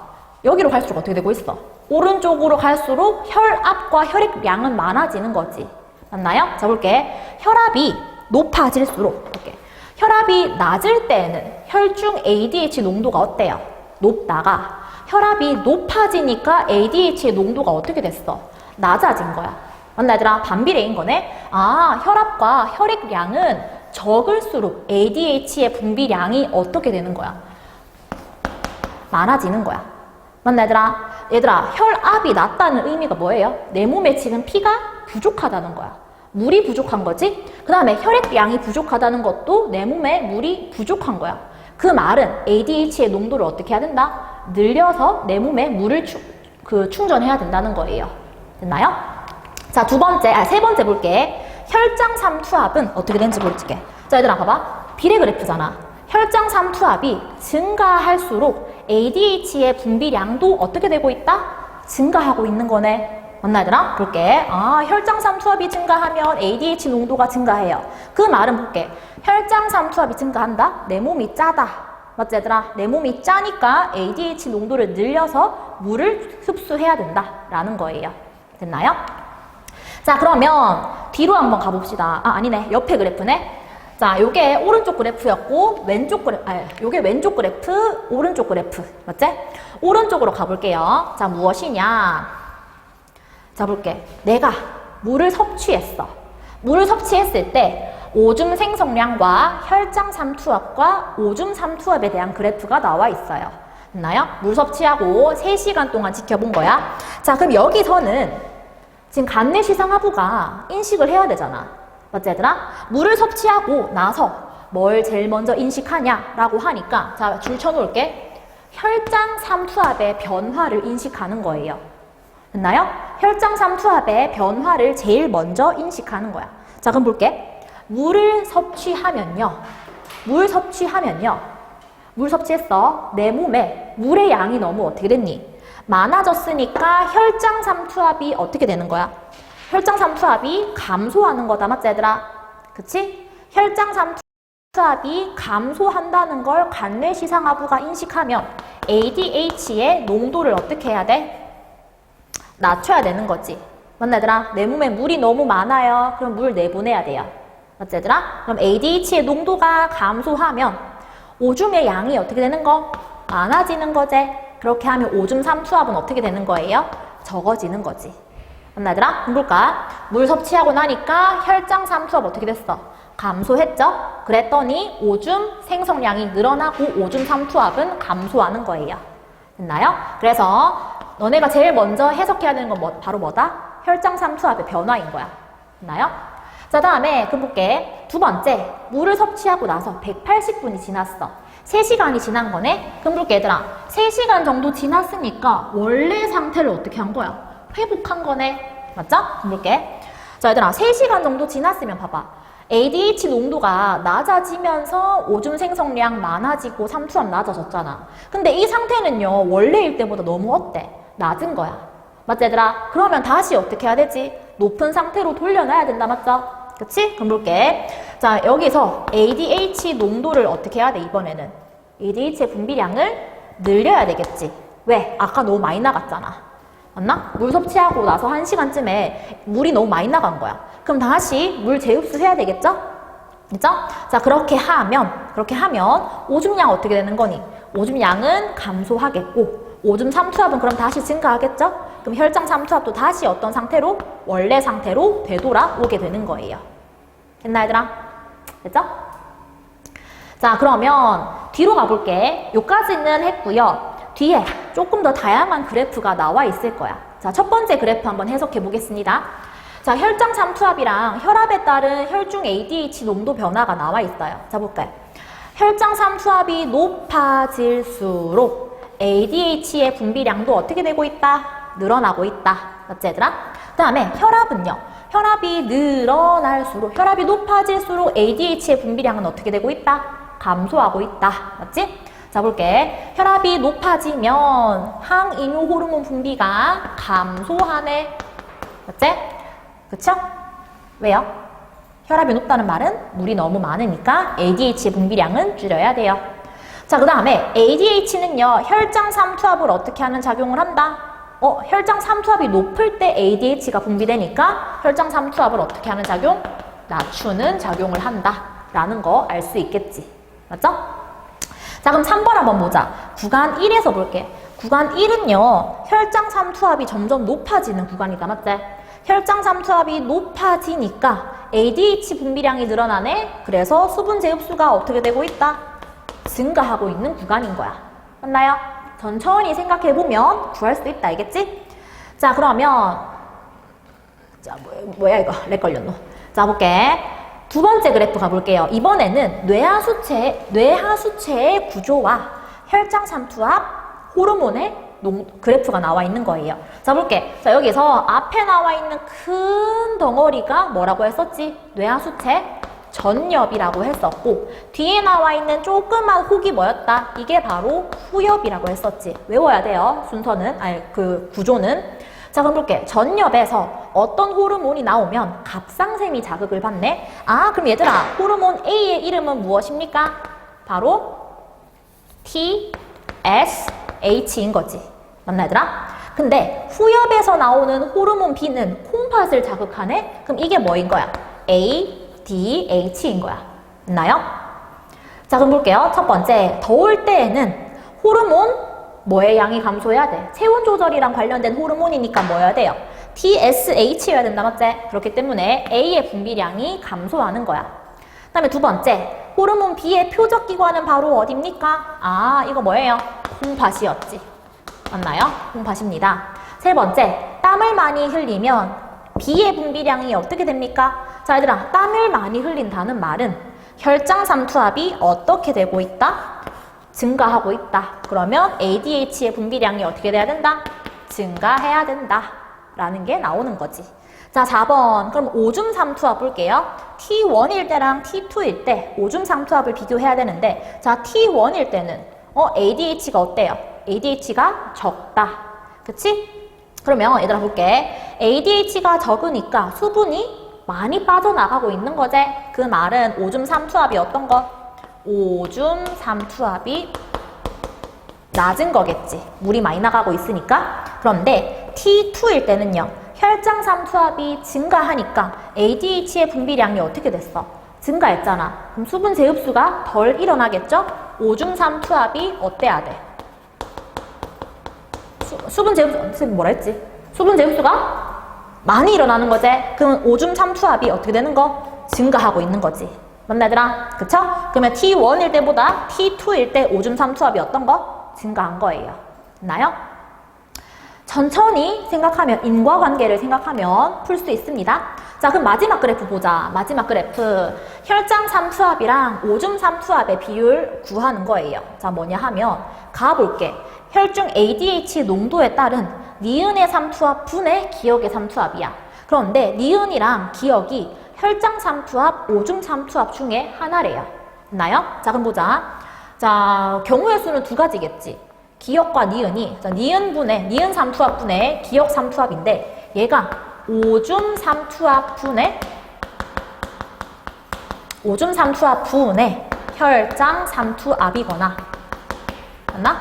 여기로 갈수록 어떻게 되고 있어? 오른쪽으로 갈수록 혈압과 혈액량은 많아지는 거지. 맞나요? 자, 볼게. 혈압이 높아질수록, 볼게. 혈압이 낮을 때는 혈중 ADH 농도가 어때요? 높다가 혈압이 높아지니까 ADH의 농도가 어떻게 됐어? 낮아진 거야. 맞나 얘들아? 반비례인 거네? 혈압과 혈액량은 적을수록 ADH의 분비량이 어떻게 되는 거야? 많아지는 거야. 맞나 얘들아? 얘들아, 혈압이 낮다는 의미가 뭐예요? 내 몸에 지금 피가 부족하다는 거야. 물이 부족한 거지? 그 다음에 혈액량이 부족하다는 것도 내 몸에 물이 부족한 거야. 그 말은 ADH의 농도를 어떻게 해야 된다? 늘려서 내 몸에 물을 충전해야 된다는 거예요. 됐나요? 자, 세 번째 볼게. 혈장 삼투압은 어떻게 되는지 볼게. 자, 얘들아 봐봐. 비례 그래프잖아. 혈장 삼투압이 증가할수록 ADH의 분비량도 어떻게 되고 있다? 증가하고 있는 거네. 맞나 얘들아? 볼게. 혈장 삼투압이 증가하면 ADH 농도가 증가해요. 그 말은 볼게. 혈장 삼투압이 증가한다? 내 몸이 짜다. 맞지 얘들아? 내 몸이 짜니까 ADH 농도를 늘려서 물을 흡수해야 된다 라는 거예요. 됐나요? 자, 그러면 뒤로 한번 가봅시다. 아니네. 옆에 그래프네. 자, 요게 오른쪽 그래프였고 요게 왼쪽 그래프, 오른쪽 그래프. 맞지? 오른쪽으로 가볼게요. 자, 무엇이냐? 자, 볼게. 내가 물을 섭취했어. 물을 섭취했을 때 오줌 생성량과 혈장 삼투압과 오줌 삼투압에 대한 그래프가 나와 있어요. 됐나요? 물 섭취하고 3시간 동안 지켜본 거야. 자, 그럼 여기서는 지금 간내시상하부가 인식을 해야 되잖아. 맞지 얘들아? 물을 섭취하고 나서 뭘 제일 먼저 인식하냐라고 하니까, 자, 줄 쳐놓을게. 혈장 삼투압의 변화를 인식하는 거예요. 됐나요? 혈장 삼투압의 변화를 제일 먼저 인식하는 거야. 자, 그럼 볼게. 물을 섭취하면요. 물 섭취했어. 내 몸에 물의 양이 너무 어떻게 됐니? 많아졌으니까 혈장 삼투압이 어떻게 되는 거야? 혈장 삼투압이 감소하는 거다. 맞지 얘들아? 그치? 혈장 삼투압이 감소한다는 걸 간뇌시상하부가 인식하면 ADH의 농도를 어떻게 해야 돼? 낮춰야 되는 거지. 맞나 얘들아? 내 몸에 물이 너무 많아요. 그럼 물 내보내야 돼요. 맞지 얘들아? 그럼 ADH의 농도가 감소하면 오줌의 양이 어떻게 되는 거? 많아지는 거지. 그렇게 하면 오줌 삼투압은 어떻게 되는 거예요? 적어지는 거지. 맞나 얘들아? 한번 볼까? 물 섭취하고 나니까 혈장 삼투압 어떻게 됐어? 감소했죠? 그랬더니 오줌 생성량이 늘어나고 오줌 삼투압은 감소하는 거예요. 됐나요? 그래서 너네가 제일 먼저 해석해야 되는 건 바로 뭐다? 혈장 삼투압의 변화인 거야. 됐나요? 자, 다음에 그 볼게. 두 번째, 물을 섭취하고 나서 180분이 지났어. 3시간이 지난 거네? 그럼 볼게 얘들아. 3시간 정도 지났으니까 원래 상태를 어떻게 한 거야? 회복한 거네. 맞죠? 그럼 볼게. 자, 얘들아. 3시간 정도 지났으면 봐봐. ADH 농도가 낮아지면서 오줌 생성량 많아지고 삼투압 낮아졌잖아. 근데 이 상태는요, 원래일 때보다 너무 어때? 낮은 거야. 맞지 얘들아? 그러면 다시 어떻게 해야 되지? 높은 상태로 돌려놔야 된다. 맞죠? 그치? 그럼 볼게. 자, 여기서 ADH 농도를 어떻게 해야 돼, 이번에는? ADH의 분비량을 늘려야 되겠지. 왜? 아까 너무 많이 나갔잖아. 맞나? 물 섭취하고 나서 1시간쯤에 물이 너무 많이 나간 거야. 그럼 다시 물 재흡수해야 되겠죠? 그죠? 자, 그렇게 하면 오줌량 어떻게 되는 거니? 오줌량은 감소하겠고, 오줌 삼투압은 그럼 다시 증가하겠죠? 그럼 혈장 삼투압도 다시 어떤 상태로? 원래 상태로 되돌아오게 되는 거예요. 됐나 얘들아? 됐죠? 자, 그러면 뒤로 가볼게. 요까지는 했고요. 뒤에 조금 더 다양한 그래프가 나와 있을 거야. 자, 첫 번째 그래프 한번 해석해 보겠습니다. 자, 혈장 삼투압이랑 혈압에 따른 혈중 ADH 농도 변화가 나와 있어요. 자, 볼까요? 혈장 삼투압이 높아질수록 ADH의 분비량도 어떻게 되고 있다? 늘어나고 있다. 맞지 얘들아? 그 다음에 혈압은요. 혈압이 늘어날수록, 혈압이 높아질수록 ADH의 분비량은 어떻게 되고 있다? 감소하고 있다. 맞지? 자, 볼게. 혈압이 높아지면 항이뇨 호르몬 분비가 감소하네. 맞지? 그쵸? 왜요? 혈압이 높다는 말은 물이 너무 많으니까 ADH의 분비량은 줄여야 돼요. 자, 그 다음에 ADH는요, 혈장 삼투압을 어떻게 하는 작용을 한다? 혈장 삼투압이 높을 때 ADH가 분비되니까 혈장 삼투압을 어떻게 하는 작용? 낮추는 작용을 한다. 라는 거 알 수 있겠지. 맞죠? 자, 그럼 3번 한번 보자. 구간 1에서 볼게. 구간 1은요, 혈장 삼투압이 점점 높아지는 구간이다. 맞지? 혈장 삼투압이 높아지니까 ADH 분비량이 늘어나네? 그래서 수분 재흡수가 어떻게 되고 있다? 증가하고 있는 구간인 거야. 맞나요? 천천히 생각해보면 구할 수 있다. 알겠지? 자, 그러면 자, 뭐야 이거? 렉 걸렸노. 자, 볼게. 두 번째 그래프 가볼게요. 이번에는 뇌하수체의 구조와 혈장 삼투압 호르몬의 그래프가 나와 있는 거예요. 자, 볼게. 자, 여기서 앞에 나와 있는 큰 덩어리가 뭐라고 했었지? 뇌하수체 전엽이라고 했었고, 뒤에 나와 있는 조그만 혹이 뭐였다? 이게 바로 후엽이라고 했었지. 외워야 돼요. 순서는, 그 구조는. 자, 그럼 볼게. 전엽에서 어떤 호르몬이 나오면 갑상샘이 자극을 받네? 아, 그럼 얘들아, 호르몬 A의 이름은 무엇입니까? 바로 TSH인 거지. 맞나 얘들아? 근데 후엽에서 나오는 호르몬 B는 콩팥을 자극하네? 그럼 이게 뭐인 거야? ADH인 거야. 맞나요? 자, 그럼 볼게요. 첫 번째, 더울 때에는 호르몬 뭐의 양이 감소해야 돼? 체온 조절이랑 관련된 호르몬이니까 뭐여야 돼요? TSH여야 된다, 맞지? 그렇기 때문에 A의 분비량이 감소하는 거야. 그 다음에 두 번째, 호르몬 B의 표적 기관은 바로 어딥니까? 아, 이거 뭐예요? 콩팥이었지. 맞나요? 콩팥입니다. 세 번째, 땀을 많이 흘리면 B의 분비량이 어떻게 됩니까? 자, 얘들아, 땀을 많이 흘린다는 말은 혈장 삼투압이 어떻게 되고 있다? 증가하고 있다. 그러면 ADH의 분비량이 어떻게 돼야 된다? 증가해야 된다. 라는 게 나오는 거지. 자, 4번. 그럼 오줌 삼투압 볼게요. T1일 때랑 T2일 때 오줌 삼투압을 비교해야 되는데, 자, T1일 때는 ADH가 어때요? ADH가 적다. 그치? 그러면 얘들아 볼게. ADH가 적으니까 수분이 많이 빠져나가고 있는 거지. 그 말은 오줌 삼투압이 어떤 거? 오줌 삼투압이 낮은 거겠지. 물이 많이 나가고 있으니까. 그런데 T2일 때는요, 혈장 삼투압이 증가하니까 ADH의 분비량이 어떻게 됐어? 증가했잖아. 그럼 수분 재흡수가 덜 일어나겠죠? 오줌 삼투압이 어때야 돼? 수분 제흡수, 선생님 뭐라 했지? 수분 제흡수가 많이 일어나는 거지. 그러면 오줌 삼투압이 어떻게 되는 거? 증가하고 있는 거지. 맞나 얘들아? 그쵸? 그러면 T1일 때보다 T2일 때 오줌 삼투압이 어떤 거? 증가한 거예요. 됐나요? 천천히 생각하면, 인과관계를 생각하면 풀 수 있습니다. 자, 그럼 마지막 그래프 보자. 마지막 그래프. 혈장 삼투압이랑 오줌 삼투압의 비율 구하는 거예요. 자, 뭐냐 하면 가볼게. 혈중 ADH 농도에 따른 니은의 삼투압 분의 기억의 삼투압이야. 그런데 니은이랑 기억이 혈장 삼투압, 오줌 삼투압 중에 하나래요. 됐나요? 자, 그럼 보자. 자, 경우의 수는 두 가지겠지. 기억과 니은이, 자, 니은 삼투압 분의 기억 삼투압인데 얘가 오줌 삼투압 분의 혈장 삼투압이거나 맞나?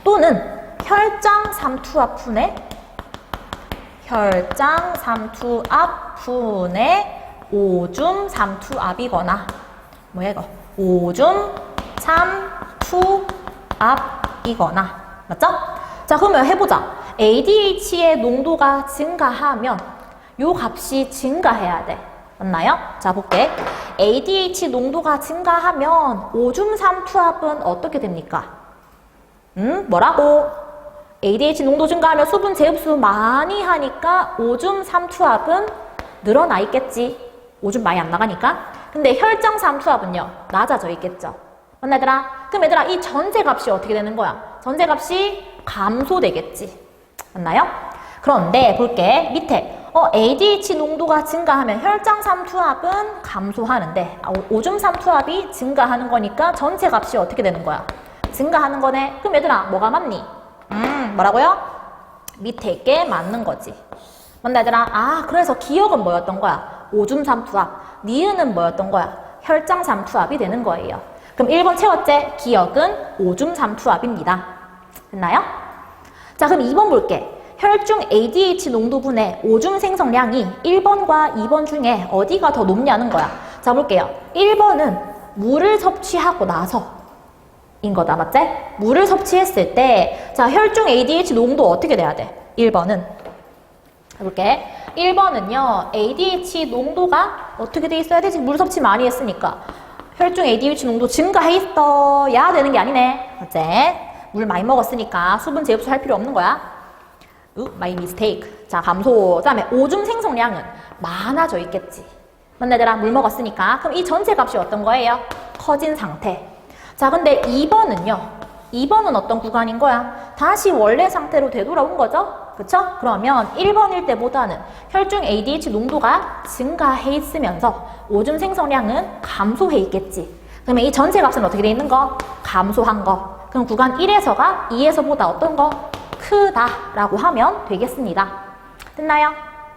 또는 혈장 삼투압 분의 오줌 삼투압이거나 뭐야 이거? 오줌 삼투압이거나 맞죠? 자, 그러면 해보자. ADH의 농도가 증가하면 요 값이 증가해야 돼. 맞나요? 자, 볼게. ADH 농도가 증가하면 오줌 삼투압은 어떻게 됩니까? 뭐라고? ADH 농도 증가하면 수분 제흡수 많이 하니까 오줌 삼투압은 늘어나 있겠지. 오줌 많이 안 나가니까. 근데 혈장 삼투압은요, 낮아져 있겠죠. 맞나 얘들아? 그럼 얘들아, 이 전체값이 어떻게 되는 거야? 전체값이 감소되겠지. 맞나요? 그런데 볼게. 밑에 ADH 농도가 증가하면 혈장 삼투압은 감소하는데 오줌 삼투압이 증가하는 거니까 전체값이 어떻게 되는 거야? 증가하는 거네. 그럼 얘들아, 뭐가 맞니? 뭐라고요? 밑에 있게 맞는 거지. 맞나 얘들아? 아, 그래서 기억은 뭐였던 거야? 오줌 삼투압. 니은은 뭐였던 거야? 혈장 삼투압이 되는 거예요. 그럼 1번 채웠지? 기억은 오줌 삼투압입니다. 됐나요? 자, 그럼 2번 볼게. 혈중 ADH 농도분의 오줌 생성량이 1번과 2번 중에 어디가 더 높냐는 거야. 자, 볼게요. 1번은 물을 섭취하고 나서 인 거다, 맞지? 물을 섭취했을 때, 자, 혈중 ADH 농도 어떻게 돼야 돼? 1번은. 해볼게. 1번은요, ADH 농도가 어떻게 돼 있어야 되지? 물 섭취 많이 했으니까. 혈중 ADH 농도 증가해 있어야 되는 게 아니네. 맞지? 물 많이 먹었으니까 수분 제흡수 할 필요 없는 거야. my mistake. 자, 감소. 그 다음에 오줌 생성량은 많아져 있겠지. 맞나 얘들아? 물 먹었으니까. 그럼 이 전체 값이 어떤 거예요? 커진 상태. 자, 근데 2번은요. 2번은 어떤 구간인 거야? 다시 원래 상태로 되돌아온 거죠? 그쵸? 그러면 1번일 때보다는 혈중 ADH 농도가 증가해 있으면서 오줌 생성량은 감소해 있겠지. 그러면 이 전체 값은 어떻게 돼 있는 거? 감소한 거. 그럼 구간 1에서가 2에서보다 어떤 거? 크다라고 하면 되겠습니다. 됐나요?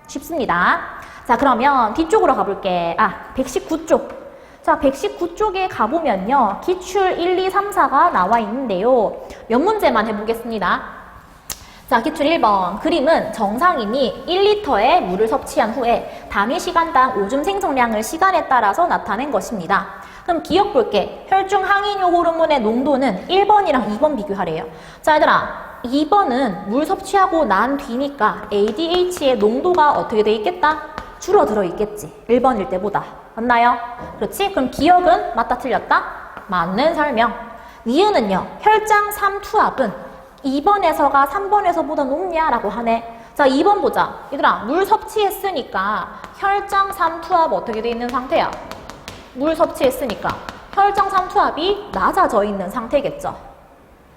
쉽습니다. 자, 그러면 뒤쪽으로 가볼게. 119쪽. 자, 119쪽에 가보면요. 기출 1, 2, 3, 4가 나와 있는데요. 몇 문제만 해보겠습니다. 자, 기출 1번. 그림은 정상인이 1리터의 물을 섭취한 후에 단위 시간당 오줌 생성량을 시간에 따라서 나타낸 것입니다. 그럼 기억 볼게. 혈중 항이뇨 호르몬의 농도는 1번이랑 2번 비교하래요. 자, 얘들아. 2번은 물 섭취하고 난 뒤니까 ADH의 농도가 어떻게 돼 있겠다? 줄어들어 있겠지. 1번일 때보다. 맞나요? 그렇지? 그럼 기억은 맞다 틀렸다? 맞는 설명. 니은은요. 혈장 삼투압은 2번에서가 3번에서보다 높냐라고 하네. 자, 2번 보자. 얘들아, 물 섭취했으니까 혈장 삼투압 어떻게 돼 있는 상태야? 물 섭취했으니까 혈장 삼투압이 낮아져 있는 상태겠죠.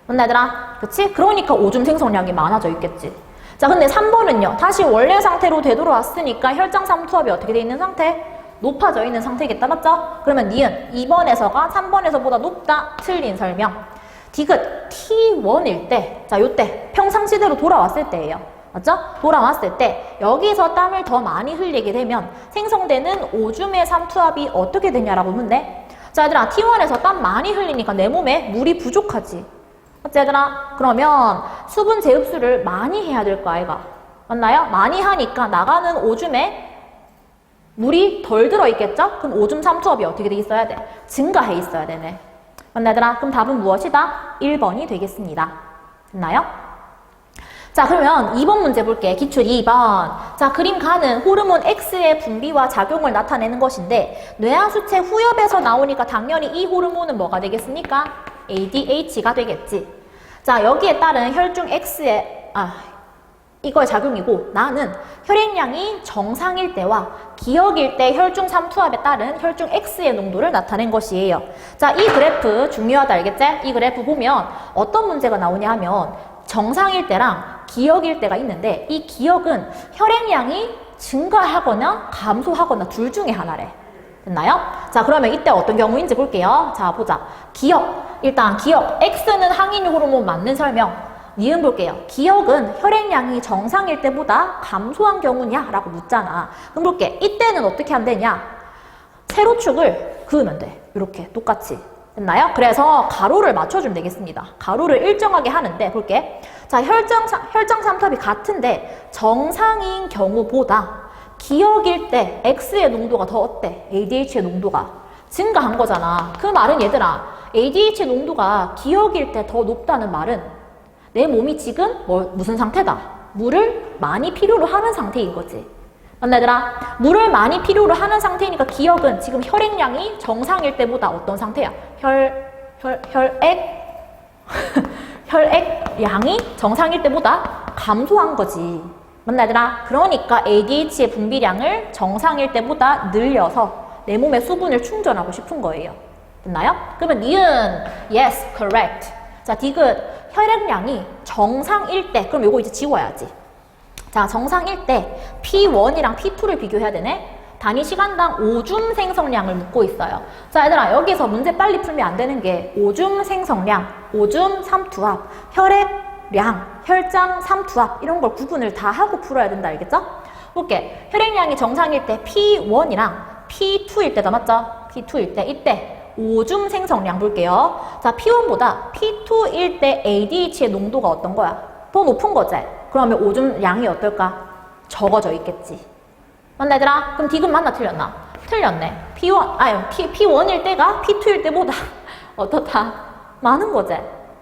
맞나 얘들아? 그치? 그러니까 오줌 생성량이 많아져 있겠지. 자, 근데 3번은요. 다시 원래 상태로 되돌아왔으니까 혈장 삼투압이 어떻게 돼 있는 상태? 높아져 있는 상태겠다. 맞죠? 그러면 니은 2번에서가 3번에서보다 높다. 틀린 설명. 디귿 T1일 때, 자, 요때 평상시대로 돌아왔을 때예요. 맞죠? 돌아왔을 때 여기서 땀을 더 많이 흘리게 되면 생성되는 오줌의 삼투압이 어떻게 되냐라고 묻네. 자, 얘들아, T1에서 땀 많이 흘리니까 내 몸에 물이 부족하지. 맞지, 얘들아? 그러면 수분 제흡수를 많이 해야 될 거 아이가? 맞나요? 많이 하니까 나가는 오줌에 물이 덜 들어있겠죠? 그럼 오줌 삼투압이 어떻게 돼 있어야 돼? 증가해 있어야 되네. 맞나, 얘들아? 그럼 답은 무엇이다? 1번이 되겠습니다. 됐나요? 자, 그러면 2번 문제 볼게. 기출 2번. 자, 그림 가는 호르몬 X의 분비와 작용을 나타내는 것인데 뇌하수체 후엽에서 나오니까 당연히 이 호르몬은 뭐가 되겠습니까? ADH가 되겠지. 자, 여기에 따른 혈중 X의 이거의 작용이고 나는 혈액량이 정상일 때와 기억일 때 혈중 삼투압에 따른 혈중 X의 농도를 나타낸 것이에요. 자, 이 그래프 중요하다 알겠지? 이 그래프 보면 어떤 문제가 나오냐 하면 정상일 때랑 기억일 때가 있는데 이 기억은 혈액량이 증가하거나 감소하거나 둘 중에 하나래. 됐나요? 자, 그러면 이때 어떤 경우인지 볼게요. 자, 보자. 기억. 일단 기억. X는 항인 호르몬 맞는 설명. 니은 볼게요. 기억은 혈액량이 정상일 때보다 감소한 경우냐? 라고 묻잖아. 그럼 볼게. 이때는 어떻게 하면 되냐? 세로축을 그으면 돼. 이렇게 똑같이. 됐나요? 그래서 가로를 맞춰주면 되겠습니다. 가로를 일정하게 하는데 볼게. 자, 혈장 삼투압이 같은데 정상인 경우보다 기억일 때 X의 농도가 더 어때? ADH의 농도가 증가한 거잖아. 그 말은 얘들아, ADH 농도가 기억일 때 더 높다는 말은 내 몸이 지금 무슨 상태다? 물을 많이 필요로 하는 상태인 거지. 맞나 얘들아? 물을 많이 필요로 하는 상태니까 기억은 지금 혈액량이 정상일 때보다 어떤 상태야? 혈액량이 정상일 때보다 감소한 거지. 맞나 얘들아? 그러니까 ADH의 분비량을 정상일 때보다 늘려서 내 몸에 수분을 충전하고 싶은 거예요. 됐나요? 그러면 니은 yes, correct. 자, 디귿 혈액량이 정상일 때, 그럼 요거 이제 지워야지. 자, 정상일 때 P1이랑 P2를 비교해야 되네. 단위 시간당 오줌 생성량을 묻고 있어요. 자, 얘들아, 여기서 문제 빨리 풀면 안 되는 게 오줌 생성량, 오줌 삼투압, 혈액량, 혈장 삼투압 이런 걸 구분을 다 하고 풀어야 된다. 알겠죠? 볼게. 혈액량이 정상일 때 P1이랑 P2일 때다. 맞죠? P2일 때 이때 오줌 생성량 볼게요. 자, P1보다 P2일 때 ADH의 농도가 어떤 거야? 더 높은 거지? 그러면 오줌 양이 어떨까? 적어져 있겠지. 맞나 얘들아? 그럼 디귿 맞나 틀렸나? 틀렸네. P1일 때가 P2일 때보다 어떻다? 많은 거지?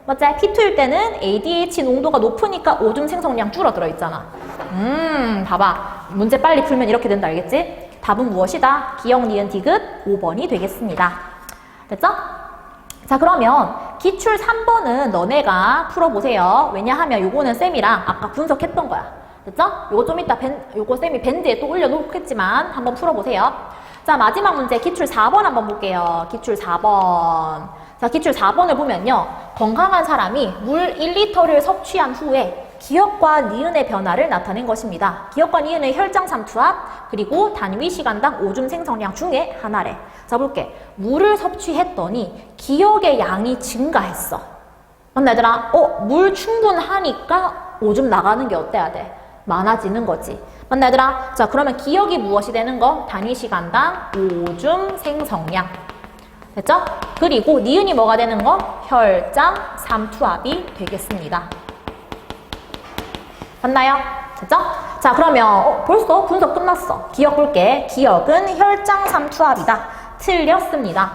맞지? P2일 때는 ADH 농도가 높으니까 오줌 생성량 줄어들어 있잖아. 봐봐. 문제 빨리 풀면 이렇게 된다. 알겠지? 답은 무엇이다? 기억, 니은, 디귿 5번이 되겠습니다. 됐죠? 자, 그러면 기출 3번은 너네가 풀어보세요. 왜냐하면 요거는 쌤이랑 아까 분석했던 거야. 됐죠? 요거 좀 이따 요거 쌤이 밴드에 또 올려놓겠지만 한번 풀어보세요. 자, 마지막 문제 기출 4번 한번 볼게요. 기출 4번. 자, 기출 4번을 보면요. 건강한 사람이 물 1리터를 섭취한 후에 기억과 니은의 변화를 나타낸 것입니다. 기억과 니은의 혈장 삼투압 그리고 단위 시간당 오줌 생성량 중에 하나래. 자, 볼게. 물을 섭취했더니 기억의 양이 증가했어. 맞나 얘들아? 물 충분하니까 오줌 나가는 게 어때야 돼? 많아지는 거지. 맞나 얘들아? 자, 그러면 기억이 무엇이 되는 거? 단위 시간당 오줌 생성량. 됐죠? 그리고 니은이 뭐가 되는 거? 혈장 삼투압이 되겠습니다. 맞나요? 됐죠? 자, 그러면 벌써 분석 끝났어. 기억 볼게. 기억은 혈장 삼투압이다. 틀렸습니다.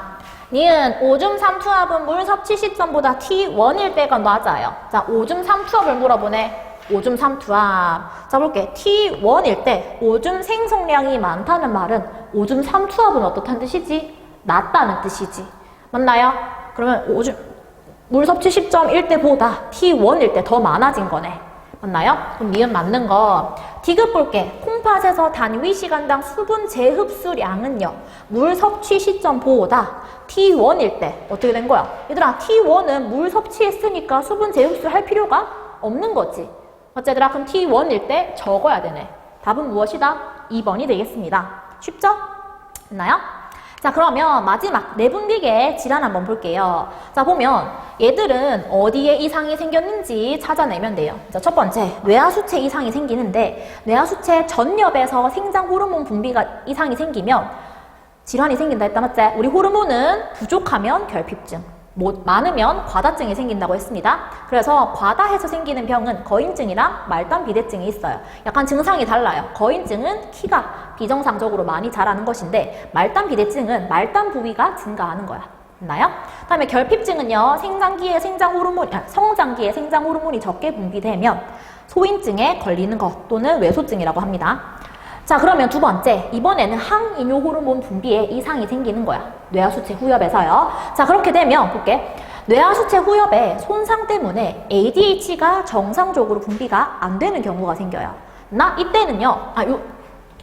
니은 오줌 삼투압은 물 섭취 시점보다 T1일 때가 맞아요. 자, 오줌 삼투압을 물어보네. 오줌 삼투압. 자, 볼게. T1일 때 오줌 생성량이 많다는 말은 오줌 삼투압은 어떻다는 뜻이지? 낮다는 뜻이지. 맞나요? 그러면 물 섭취 시점일 때보다 T1일 때 더 많아진 거네. 맞나요? 그럼 니은 맞는 거. 디귿 볼게. 콩팥에서 단위 시간당 수분 재흡수량은요. 물 섭취 시점보다 T1일 때 어떻게 된 거야? 얘들아, T1은 물 섭취했으니까 수분 재흡수 할 필요가 없는 거지. 맞지 얘들아? 그럼 T1일 때 적어야 되네. 답은 무엇이다? 2번이 되겠습니다. 쉽죠? 됐나요? 자, 그러면 마지막 내분비계 질환 한번 볼게요. 자, 보면 얘들은 어디에 이상이 생겼는지 찾아내면 돼요. 자, 첫 번째, 뇌하수체 이상이 생기는데 뇌하수체 전엽에서 생장 호르몬 분비가 이상이 생기면 질환이 생긴다 했다, 맞지? 우리 호르몬은 부족하면 결핍증, 많으면 과다증이 생긴다고 했습니다. 그래서 과다해서 생기는 병은 거인증이랑 말단 비대증이 있어요. 약간 증상이 달라요. 거인증은 키가 비정상적으로 많이 자라는 것인데 말단 비대증은 말단 부위가 증가하는 거야. 있나요? 다음에 결핍증은요. 성장기에 생장 호르몬이 적게 분비되면 소인증에 걸리는 것 또는 외소증이라고 합니다. 자, 그러면 두 번째, 이번에는 항이뇨 호르몬 분비에 이상이 생기는 거야. 뇌하수체 후엽에서요. 자, 그렇게 되면 볼게. 뇌하수체 후엽의 손상 때문에 ADH가 정상적으로 분비가 안 되는 경우가 생겨요. 이때는요, 요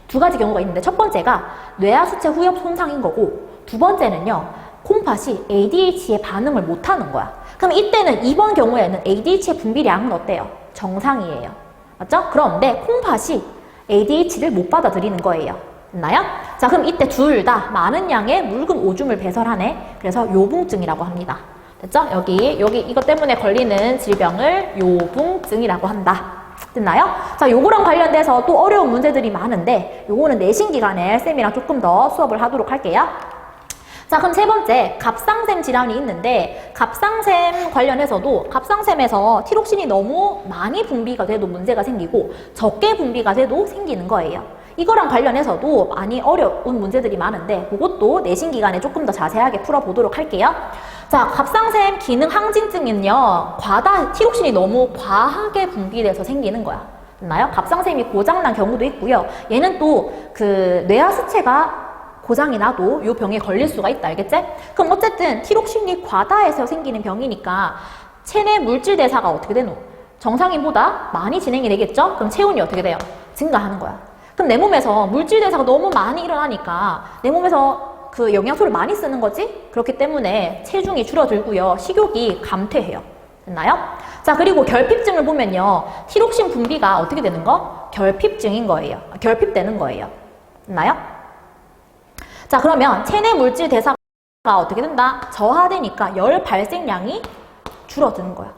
두 가지 경우가 있는데, 첫 번째가 뇌하수체 후엽 손상인 거고, 두 번째는요, 콩팥이 ADH에 반응을 못 하는 거야. 그럼 이때는 이번 경우에는 ADH의 분비량은 어때요? 정상이에요. 맞죠? 그런데 콩팥이 ADH를 못 받아들이는 거예요. 됐나요? 자, 그럼 이때 둘 다 많은 양의 묽은 오줌을 배설하네. 그래서 요붕증이라고 합니다. 됐죠? 여기 이것 때문에 걸리는 질병을 요붕증이라고 한다. 됐나요? 자, 요거랑 관련돼서 또 어려운 문제들이 많은데 요거는 내신 기간에 쌤이랑 조금 더 수업을 하도록 할게요. 자, 그럼 세 번째, 갑상샘 질환이 있는데 갑상샘 관련해서도 갑상샘에서 티록신이 너무 많이 분비가 돼도 문제가 생기고 적게 분비가 돼도 생기는 거예요. 이거랑 관련해서도 많이 어려운 문제들이 많은데 그것도 내신 기간에 조금 더 자세하게 풀어보도록 할게요. 자, 갑상샘 기능 항진증은요, 티록신이 너무 과하게 분비돼서 생기는 거야. 됐나요? 갑상샘이 고장난 경우도 있고요. 얘는 또 그 뇌하수체가 고장이 나도 이 병에 걸릴 수가 있다. 알겠지? 그럼 어쨌든 티록신이 과다해서 생기는 병이니까 체내 물질 대사가 어떻게 되노? 정상인보다 많이 진행이 되겠죠? 그럼 체온이 어떻게 돼요? 증가하는 거야. 그럼 내 몸에서 물질 대사가 너무 많이 일어나니까 내 몸에서 그 영양소를 많이 쓰는 거지? 그렇기 때문에 체중이 줄어들고요. 식욕이 감퇴해요. 됐나요? 자, 그리고 결핍증을 보면요. 티록신 분비가 어떻게 되는 거? 결핍증인 거예요. 결핍되는 거예요. 됐나요? 자, 그러면 체내 물질 대사가 어떻게 된다? 저하되니까 열 발생량이 줄어드는 거야.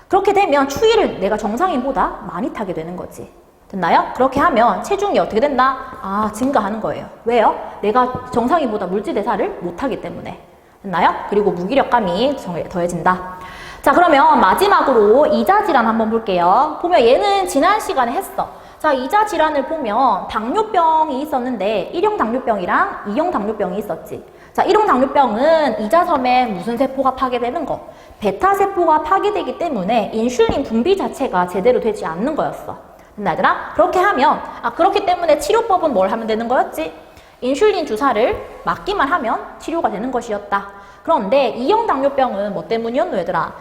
그렇게 되면 추위를 내가 정상인보다 많이 타게 되는 거지. 됐나요? 그렇게 하면 체중이 어떻게 된다? 증가하는 거예요. 왜요? 내가 정상인보다 물질 대사를 못하기 때문에. 됐나요? 그리고 무기력감이 더해진다. 자, 그러면 마지막으로 이자질환 한번 볼게요. 보면 얘는 지난 시간에 했어. 자, 이자 질환을 보면 당뇨병이 있었는데 1형 당뇨병이랑 2형 당뇨병이 있었지. 자, 1형 당뇨병은 이자섬에 무슨 세포가 파괴되는 거? 베타 세포가 파괴되기 때문에 인슐린 분비 자체가 제대로 되지 않는 거였어. 됐나 얘들아? 그렇게 하면 그렇기 때문에 치료법은 뭘 하면 되는 거였지? 인슐린 주사를 맞기만 하면 치료가 되는 것이었다. 그런데 2형 당뇨병은 뭐 때문이었노 얘들아?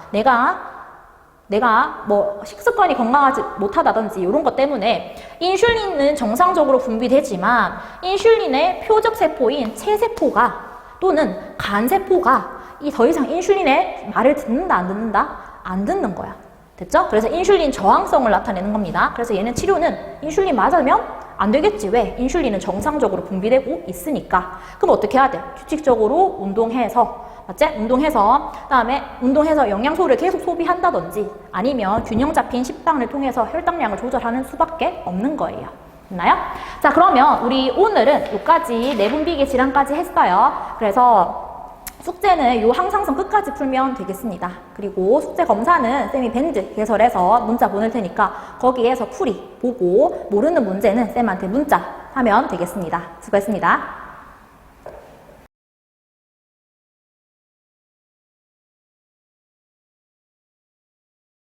내가 뭐 식습관이 건강하지 못하다든지 이런 것 때문에 인슐린은 정상적으로 분비되지만 인슐린의 표적 세포인 체세포가 또는 간세포가 더 이상 인슐린의 말을 듣는다 안 듣는다? 안 듣는 거야. 됐죠? 그래서 인슐린 저항성을 나타내는 겁니다. 그래서 얘는 치료는 인슐린 맞으면 안 되겠지. 왜? 인슐린은 정상적으로 분비되고 있으니까. 그럼 어떻게 해야 돼? 규칙적으로 운동해서, 맞지? 그다음에 운동해서 영양소를 계속 소비한다든지 아니면 균형 잡힌 식단을 통해서 혈당량을 조절하는 수밖에 없는 거예요. 됐나요? 자, 그러면 우리 오늘은 여기까지 내분비계 질환까지 했어요. 그래서 숙제는 요 항상성 끝까지 풀면 되겠습니다. 그리고 숙제 검사는 쌤이 밴드 개설해서 문자 보낼 테니까 거기에서 풀이 보고 모르는 문제는 쌤한테 문자 하면 되겠습니다. 수고했습니다.